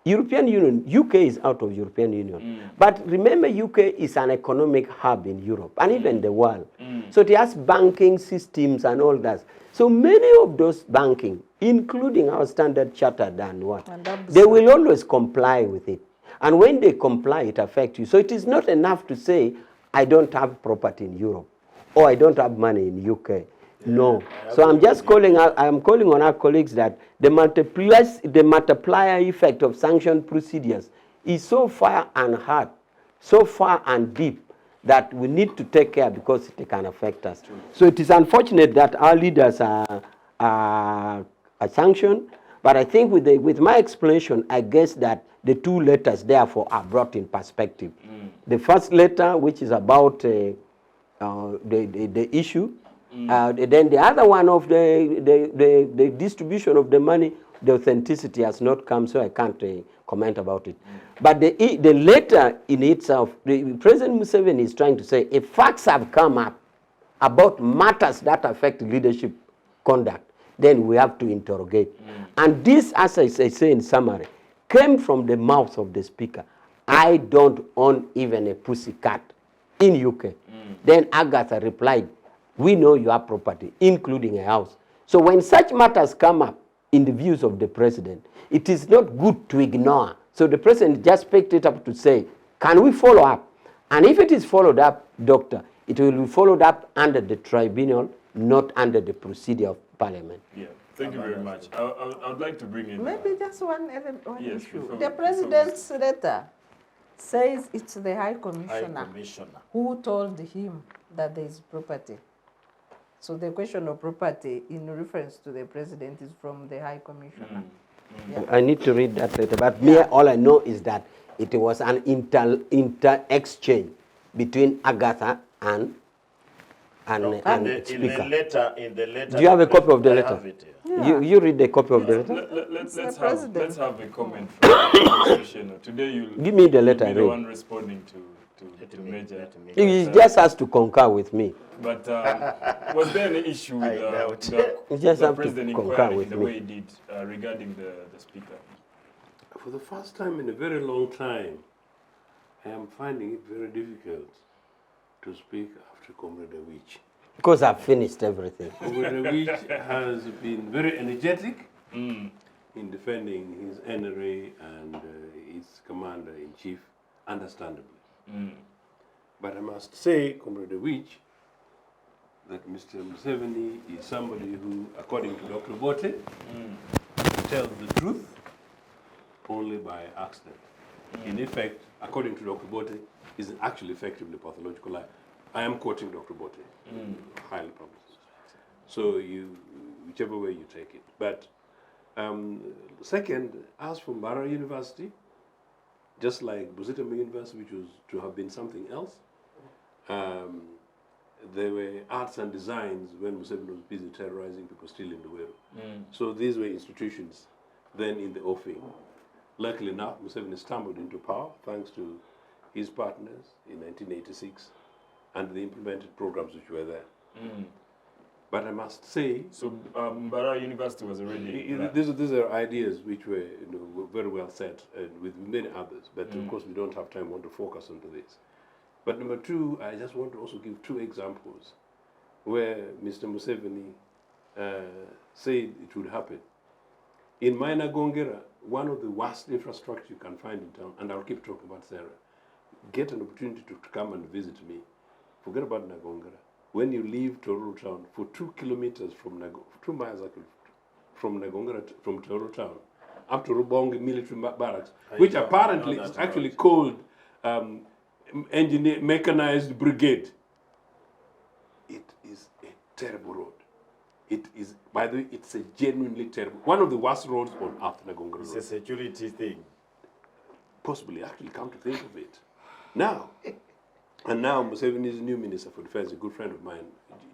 UK is out of European Union. But remember, UK is an economic hub in Europe and even the world. So it has banking systems and all that. So many of those banking, including our Standard Chartered and what, they will always comply with it. And when they comply, it affects you. So it is not enough to say, I don't have property in Europe or I don't have money in UK. No. So I'm just calling on our colleagues that the multiplier effect of sanction procedures is so far and hard, so far and deep that we need to take care because it can affect us. True. So it is unfortunate that our leaders are sanctioned, but I think with my explanation, I guess that the 2 letters therefore are brought in perspective. The first letter, which is about the issue, then the other one of the distribution of the money, the authenticity has not come, so I can't comment about it. But the letter in itself, President Museveni is trying to say, if facts have come up about matters that affect leadership conduct, then we have to interrogate. And this, as I say in summary, came from the mouth of the speaker. I don't own even a pussycat in UK. Then Agatha replied, we know your property, including a house. So when such matters come up in the views of the president, it is not good to ignore. So the president just picked it up to say, can we follow up? And if it is followed up, doctor, it will be followed up under the tribunal, not under the procedure of parliament. Yeah, thank you very much. I would like to bring in... Maybe just one issue. The president's letter says it's the High Commissioner who told him that there is property. So the question of property in reference to the president is from the High Commissioner. Yeah. I need to read that later, but all I know is that it was an inter-exchange between Agatha and speaker. In the letter. Do you have a copy of the letter? Yeah. You read the copy of the letter? Let's have a comment from the administration. Today you'll give me the letter. Be the one responding to Major. He just has to concur with me. But was there any issue with the president inquiring the way he did regarding the speaker? For the first time in a very long time, I am finding it very difficult to speak after Comrade Awich. Because I've finished everything. Comrade Awich has been very energetic in defending his NRA and his commander-in-chief, understandably. But I must say, Comrade Awich, that Mr. Museveni is somebody who, according to Dr.Robert, tells the truth only by accident. in effect, according to Dr. Bote, is actually effectively pathological lie. I am quoting Dr. Bote, highly published. So whichever way you take it. But second, as for Mbarara University, just like Busitama University, which was to have been something else, there were arts and designs when Museveni was busy terrorizing people still in the world. So these were institutions then in the offing. Luckily enough, Museveni stumbled into power thanks to his partners in 1986 and the implemented programs which were there. But I must say... So Mbarara University was already... These are ideas which were, were very well set with many others. But of course we don't have time, we want to focus onto this. But number two, I just want to also give two examples where Mr. Museveni said it would happen. In Minor Gongera, one of the worst infrastructure you can find in town, and I'll keep talking about Sarah, get an opportunity to come and visit me. Forget about Nagongera. When you leave Tororo town, for 2 kilometers from 2 miles from Nagongera, from Tororo town, up to Rubongi military barracks, which apparently is actually called mechanized brigade. It is a terrible road. It is, by the way, it's a genuinely terrible, one of the worst roads on earth, Nagongera Road. It's a security thing. Possibly, actually, come to think of it. Now, and now Museveni's new minister for defense, a good friend of mine,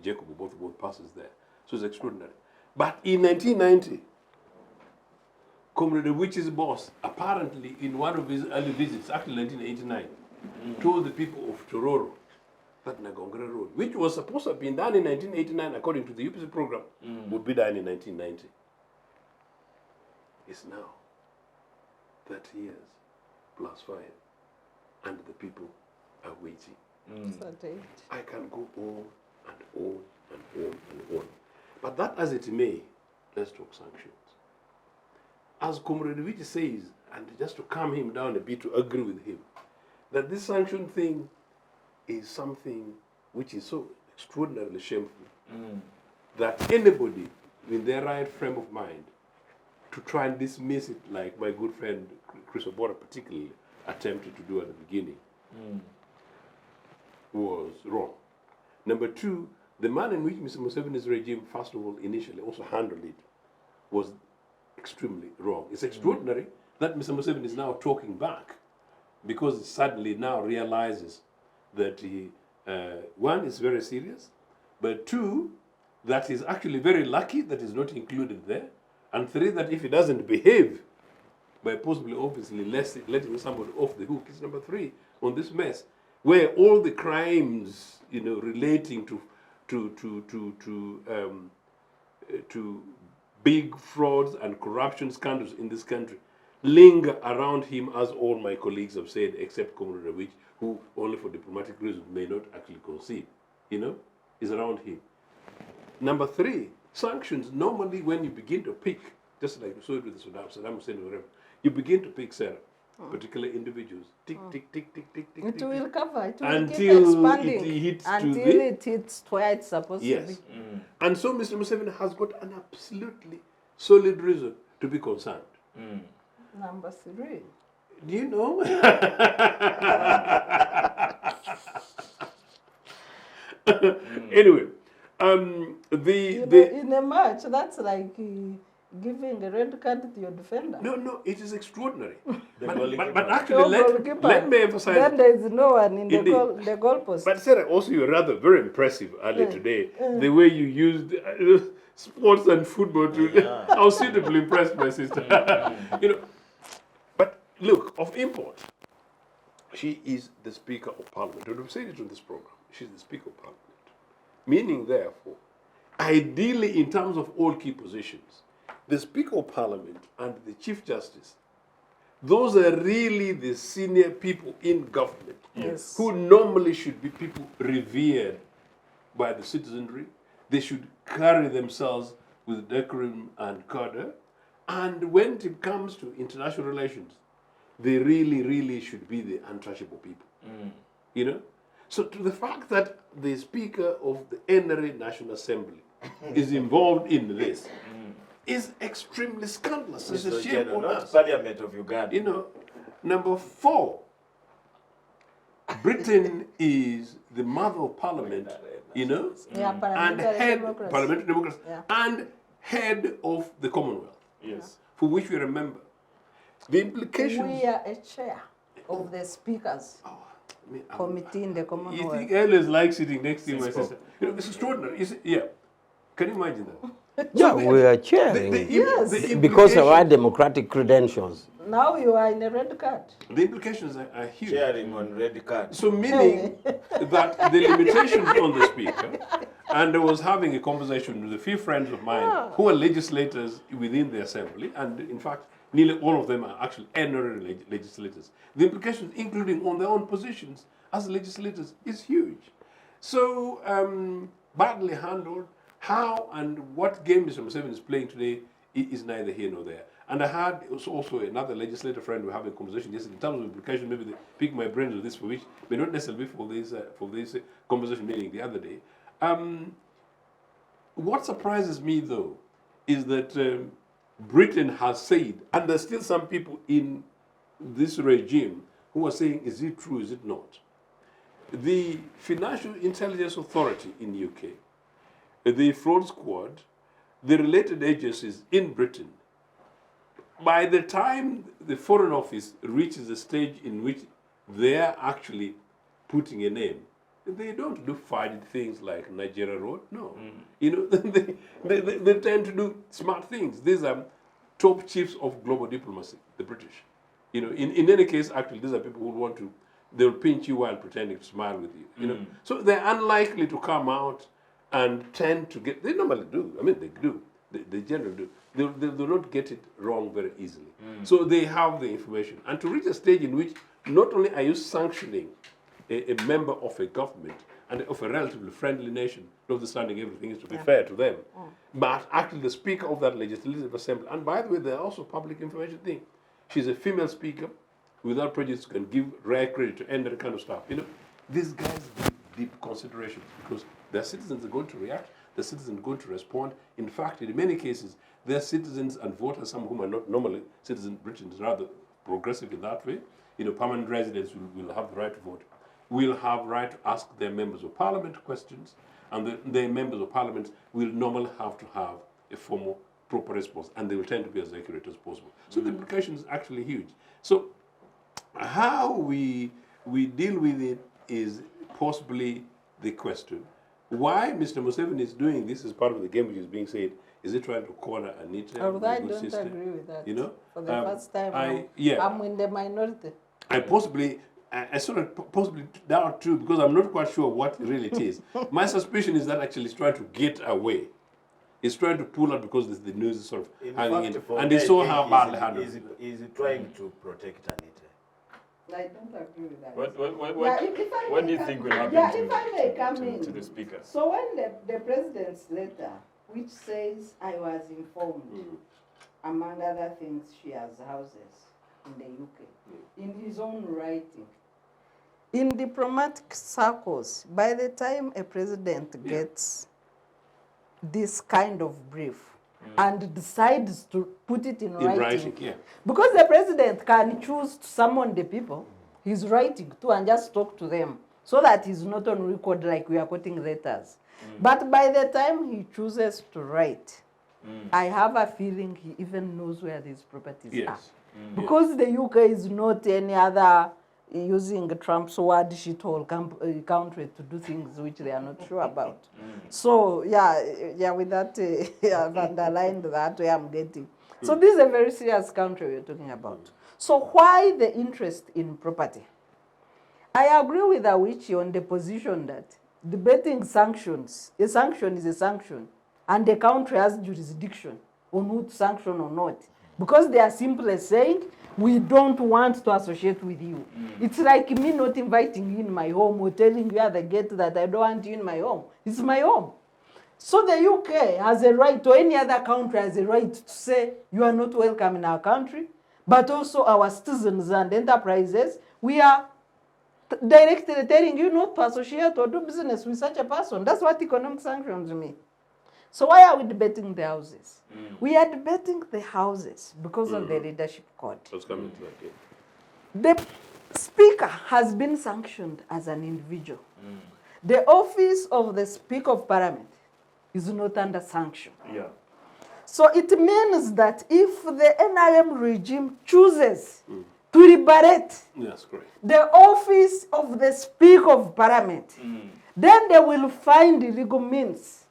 Jacob, both passes there. So it's extraordinary. But in 1990, Comrade Awich's boss, apparently in one of his early visits, actually 1989, told the people of Tororo that Nagongera Road, which was supposed to have been done in 1989 according to the UPC program, would be done in 1990. It's now 30 years plus 5, and the people are waiting. I can go on and on and on and on. But that as it may, let's talk sanctions. As Comrade Awich says, and just to calm him down a bit, to agree with him, that this sanction thing is something which is so extraordinarily shameful that anybody in their right frame of mind to try and dismiss it, like my good friend Chris Obora particularly attempted to do at the beginning, was wrong. Number two, the manner in which Mr. Museveni's regime, first of all, initially also handled it was extremely wrong. It's extraordinary that Mr. Museveni is now talking back because he suddenly now realizes that he, one, is very serious, but two, that he's actually very lucky that he's not included there, and three, that if he doesn't behave by possibly, obviously, letting somebody off the hook, is number three on this mess, where all the crimes, relating to big frauds and corruption scandals in this country linger around him, as all my colleagues have said, except Comrade Awich, who only for diplomatic reasons may not actually concede, is around him. Number three, sanctions. Normally when you begin to pick, just like we saw it with Saddam Hussein or whatever, you begin to pick, Sarah, particular individuals, tick, tick, tick, tick, tick, tick, It tick, will tick, cover, it will until keep expanding it hits until to the... it hits where it's supposed to be. And so Mr. Museveni has got an absolutely solid reason to be concerned. Number three. Do you know? Anyway, In a match, that's like giving a red card to your defender. No, it is extraordinary. But but actually, let me emphasize. Then there is no one in Indeed. the goalpost. But Sarah, also you're rather very impressive earlier today. The way you used sports and football to, I was suitably impressed, my sister. But look, of import, she is the Speaker of Parliament. We've said it on this program. She's the Speaker of Parliament. Meaning, therefore, ideally in terms of all key positions, the Speaker of Parliament and the Chief Justice, those are really the senior people in government, Yes. who normally should be people revered by the citizenry. They should carry themselves with decorum and candor. And when it comes to international relations, they really, really should be the untouchable people. So to the fact that the Speaker of the NRA National Assembly is involved in this is extremely scandalous. It's a shame on us. Parliament of Uganda. Number 4, Britain is the mother of parliament, you know, Yeah, and parliamentary head democracy. parliamentary democracy, Yeah. and head of the Commonwealth. Yes. For which we remember the implications. We are a chair of the speakers I mean, committee in the you Commonwealth. think I always like sitting next to my Cisco. sister? You know, it's extraordinary. Yeah. Can you imagine that? Yeah, we are chairing Yes. because of our democratic credentials. Now you are in a red card. The implications are huge. Sharing on red card. So meaning that the limitations on the speaker, and I was having a conversation with a few friends of mine who are legislators within the assembly, and in fact, nearly all of them are actually honorary legislators. The implications, including on their own positions as legislators, is huge. So badly handled. How and what game Mr. Museveni is playing today is neither here nor there. And I had also another legislator friend we were having a conversation yesterday in terms of implications. Maybe they pick my brains with this, for which may not necessarily be for this conversation meeting the other day. What surprises me though is that Britain has said, and there's still some people in this regime who are saying, is it true, is it not? The Financial Intelligence Authority in the UK, the fraud squad, the related agencies in Britain, by the time the Foreign Office reaches the stage in which they are actually putting a name, they don't do fudged things like Nigeria Road, no. You know, they tend to do smart things. These are top chiefs of global diplomacy, the British. You know, in any case, actually, these are people who want to, they'll pinch you while pretending to smile with you. You know, so they're unlikely to come out and tend to get. They normally do. I mean, they do. They generally do. They do not get it wrong very easily. So they have the information, and to reach a stage in which not only are you sanctioning a member of a government and of a relatively friendly nation, notwithstanding everything is to be fair to them, but actually the Speaker of that Legislative Assembly, and by the way, there are also public information thing. She's a female speaker, without prejudice, can give rare credit to any kind of stuff. You know, these guys give deep considerations because their citizens are going to react, the citizens are going to respond. In fact, in many cases, their citizens and voters, some of whom are not normally citizens, Britons, rather progressive in that way. You know, permanent residents will have the right to vote, will have right to ask their members of parliament questions, and their members of parliament will normally have to have a formal, proper response, and they will tend to be as accurate as possible. So the implication is actually huge. So how we deal with it is possibly the question. Why Mr. Museveni is doing this is part of the game which is being said. Is he trying to corner Anita? Although I don't agree with that. You know? For the first time, I'm in the minority. I sort of possibly doubt too, because I'm not quite sure what really it is. My suspicion is that actually he's trying to get away. He's trying to pull out because the news is sort of hanging in. And they saw how badly handled. Is trying to protect Anita? I don't agree with that. What do you think will happen if I may come to the Speaker? So when the president's letter, which says I was informed, among other things, she has houses in the UK, in his own writing. In diplomatic circles, by the time a president gets this kind of brief and decides to put it in writing, because the president can choose to summon the people he's writing to and just talk to them, so that he's not on record like we are quoting letters. But by the time he chooses to write, I have a feeling he even knows where these properties are. Because the UK is not any other, using Trump's word, shithole country to do things which they are not sure about. So, with that, I've underlined that way I'm getting. So this is a very serious country we're talking about. So why the interest in property? I agree with Awich on the position that debating sanctions, a sanction is a sanction, and the country has jurisdiction on who to sanction or not. Because they are simply saying, we don't want to associate with you. It's like me not inviting you in my home or telling you at the gate that I don't want you in my home. It's my home. So the UK has a right, or any other country has a right to say, you are not welcome in our country, but also our citizens and enterprises, we are directly telling you not to associate or do business with such a person. That's what economic sanctions mean. So why are we debating the houses? We are debating the houses because of the leadership code. Let's come into that. The Speaker has been sanctioned as an individual. The office of the Speaker of Parliament is not under sanction. Yeah. So it means that if the NRM regime chooses to liberate That's correct. the office of the Speaker of Parliament, then they will find legal means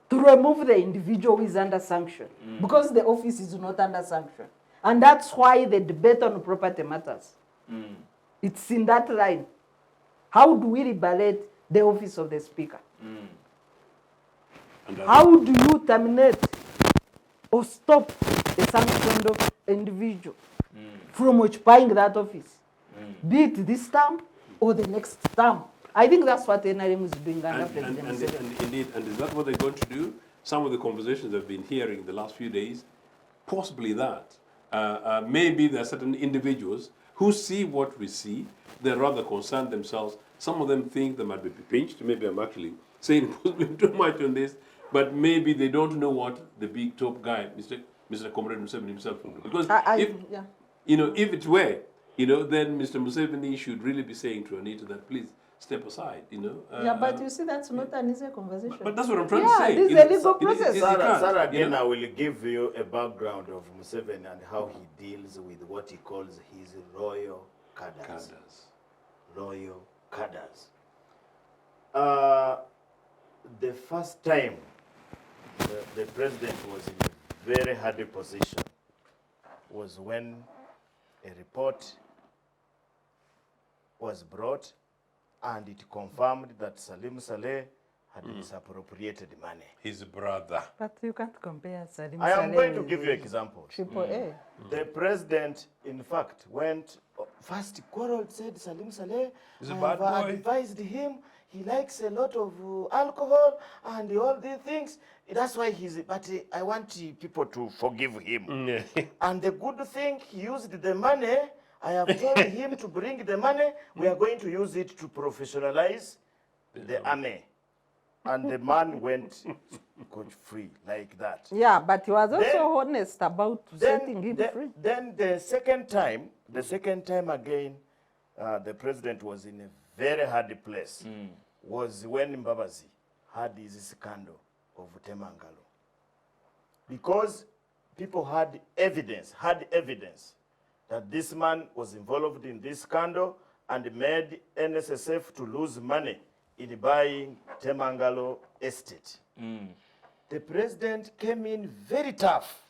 to remove the individual who is under sanction, because the office is not under sanction. And that's why the debate on property matters. It's in that line. How do we liberate the office of the Speaker? How do you terminate or stop the sanctioned individual from occupying that office? Be it this term or the next term. I think that's what NRM is doing under President Museveni. And indeed, and is that what they're going to do? Some of the conversations I've been hearing the last few days, possibly that. Maybe there are certain individuals who see what we see, they're rather concerned themselves. Some of them think they might be pinched. Maybe I'm actually saying too much on this, but maybe they don't know what the big top guy, Mr. Comrade Museveni himself will do. Because if it were, then Mr. Museveni should really be saying to Anita that please step aside, but you see, that's not an easy conversation. But that's what I'm trying to say. This is a legal process. Sarah, again, I will give you a background of Museveni and how he deals with what he calls his royal cadres. Loyal cadres. The first time the president was in a very hard position was when a report was brought and it confirmed that Salim Saleh had misappropriated money. His brother. But you can't compare Salim I am Saleh going to with give you examples. Triple A. The president, in fact, went first quarreled, said Salim Saleh, He's a I bad have boy. advised him. He likes a lot of alcohol and all these things. That's why but I want people to forgive him. And the good thing, he used the money. I have told him to bring the money. We are going to use it to professionalize the army. And the man went scot-free like that. Yeah, but he was also honest about setting him free. Then the second time again, the president was in a very hard place. Was when Mbabazi had his scandal of Temangalo. Because people had evidence that this man was involved in this scandal and made NSSF to lose money in buying Temangalo estate. The president came in very tough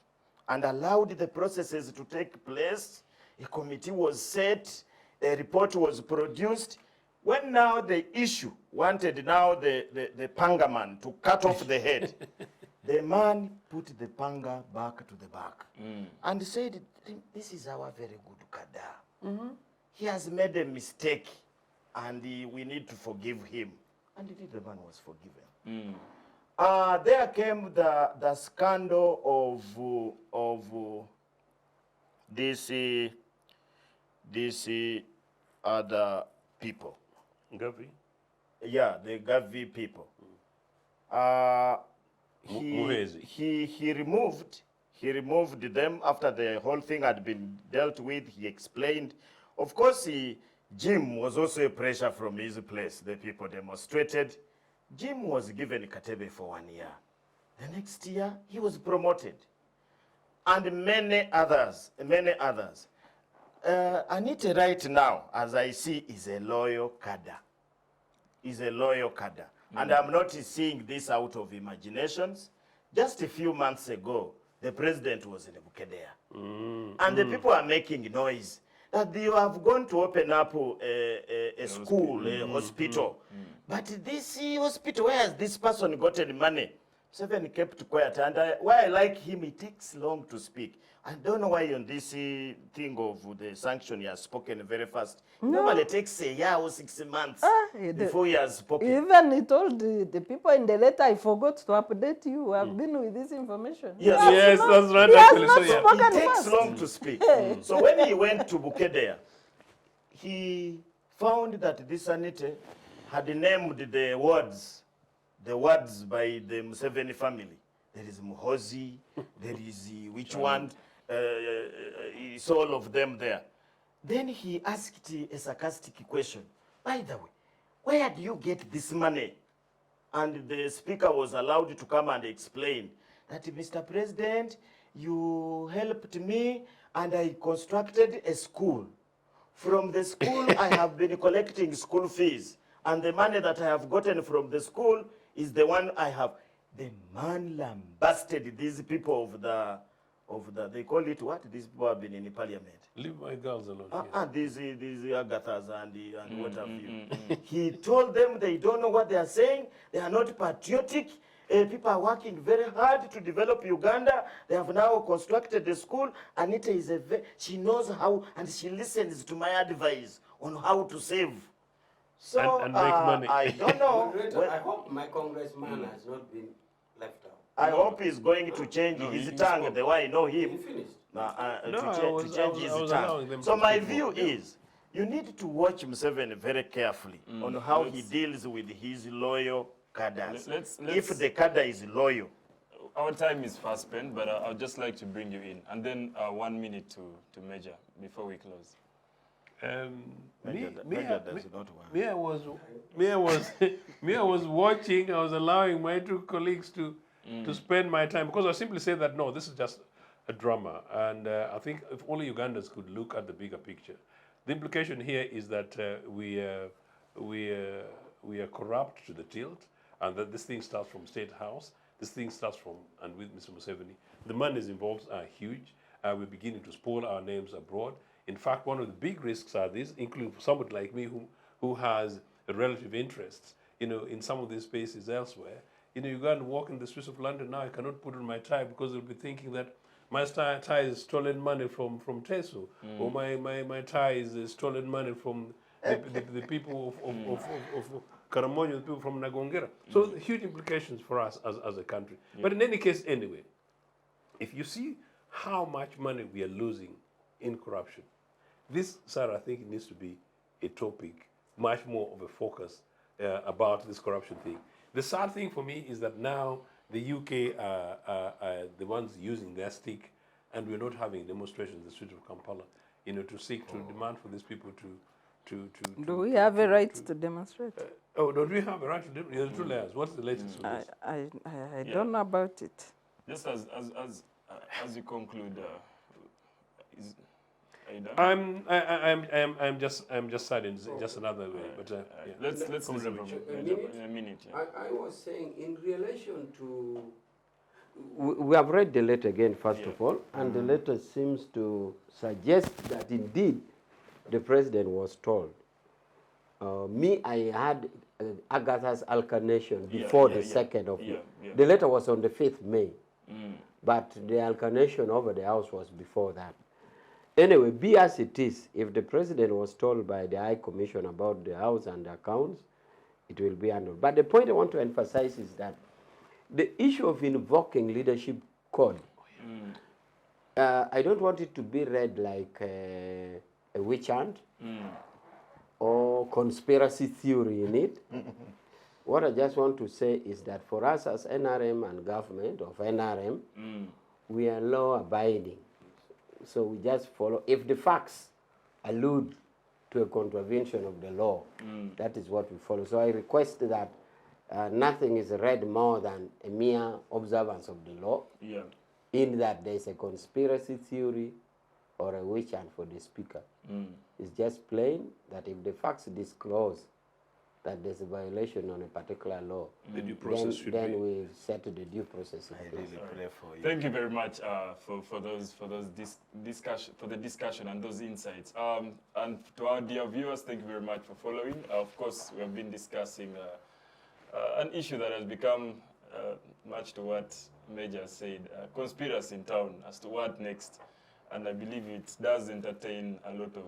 and allowed the processes to take place. A committee was set, a report was produced. When now the issue wanted now the panga man to cut off the head, the man put the panga back to the back and said, this is our very good Kada. He has made a mistake and we need to forgive him. And indeed the man was forgiven. There came the scandal of these other people. Gavi? Yeah, the Gavi people. He removed them after the whole thing had been dealt with. He explained. Of course, Jim was also a pressure from his place. The people demonstrated. Jim was given Katebe for 1 year. The next year, he was promoted. And many others. Anita right now, as I see, is a loyal cadre. And I'm not seeing this out of imaginations. Just a few months ago, the president was in Bukedea. And the people are making noise that you have gone to open up a school, a hospital. But this hospital, where has this person gotten money? Museveni kept quiet. And why I like him, it takes long to speak. I don't know why on this thing of the sanction he has spoken very fast. Normally it takes a year or 6 months before he has spoken. Even he told the people in the letter, I forgot to update you. I've been with this information. Yes, that's right. He Actually, has not spoken It takes fast. long to speak. So when he went to Bukedea, he found that this Anita had named the words by the Museveni family. There is Muhozi, there is which one? It's all of them there. Then he asked a sarcastic question. By the way, where do you get this money? And the speaker was allowed to come and explain that, Mr. President, you helped me and I constructed a school. From the school, I have been collecting school fees. And the money that I have gotten from the school is the one I have. The man lambasted these people of the, they call it what? These people have been in the parliament. Leave my girls alone. These Agathas and what have you. He told them they don't know what they are saying. They are not patriotic. People are working very hard to develop Uganda. They have now constructed the school. Anita is she knows how, and she listens to my advice on how to save. So and make money. I don't know. I hope my congressman has not been left out. I hope he's going to change his tongue the way I know him. You finished? To change his tongue. So my view is, you need to watch Museveni very carefully on how he deals with his loyal cadres. If the cadre is loyal. Our time is fast spent, but I'd just like to bring you in. And then 1 minute to measure before we close. Measure does not work. I was watching, I was allowing my two colleagues to spend my time, because I simply say that, no, this is just a drama. And I think if only Ugandans could look at the bigger picture. The implication here is that we are corrupt to the tilt, and that this thing starts from State House. This thing starts from, and with Mr. Museveni, the monies involved are huge. We're beginning to spoil our names abroad. In fact, one of the big risks are these, including for somebody like me who has a relative interest, in some of these spaces elsewhere. You go and walk in the streets of London now, I cannot put on my tie because they'll be thinking that my tie is stolen money from Teso, or my tie is stolen money from the people of Karamonyo, the people from Nagongera. So huge implications for us as a country. But in any case, anyway, if you see how much money we are losing in corruption, this, sir, I think it needs to be a topic, much more of a focus about this corruption thing. The sad thing for me is that now the UK are the ones using their stick, and we're not having demonstrations in the streets of Kampala, to seek to demand for these people to Do we have a right to demonstrate? Don't we have a right to demonstrate? There are two layers. What's the latest on this? I don't know about it. Just as you conclude, are you done? I'm just silent. Just another way. But yeah. Let's listen from in a minute. Yeah. I was saying in relation to, we have read the letter again, first of all, and the letter seems to suggest that indeed the president was told. I had Agatha's incarnation before the 2nd of May. The letter was on the 5th May, but the incarnation over the house was before that. Anyway, be as it is, if the president was told by the High Commission about the house and the accounts, it will be handled. But the point I want to emphasize is that the issue of invoking leadership code, I don't want it to be read like a witch hunt or conspiracy theory in it. What I just want to say is that for us as NRM and government of NRM, we are law-abiding. So we just follow. If the facts allude to a contravention of the law, that is what we follow. So I request that nothing is read more than a mere observance of the law, in that there is a conspiracy theory or a witch hunt for the speaker. It's just plain that if the facts disclose that there's a violation on a particular law, the due process then we set the due process. I really pray for you. Thank you very much for the discussion and those insights. And to our dear viewers, thank you very much for following. Of course, we have been discussing an issue that has become much to what Major said, conspiracy in town as to what next. And I believe it does entertain a lot of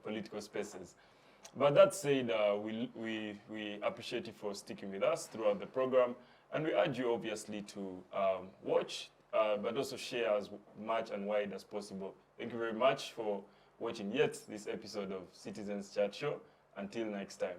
political spaces. But that said, we appreciate you for sticking with us throughout the program, and we urge you obviously to watch, but also share as much and wide as possible. Thank you very much for watching yet this episode of Citizens Chat Show. Until next time.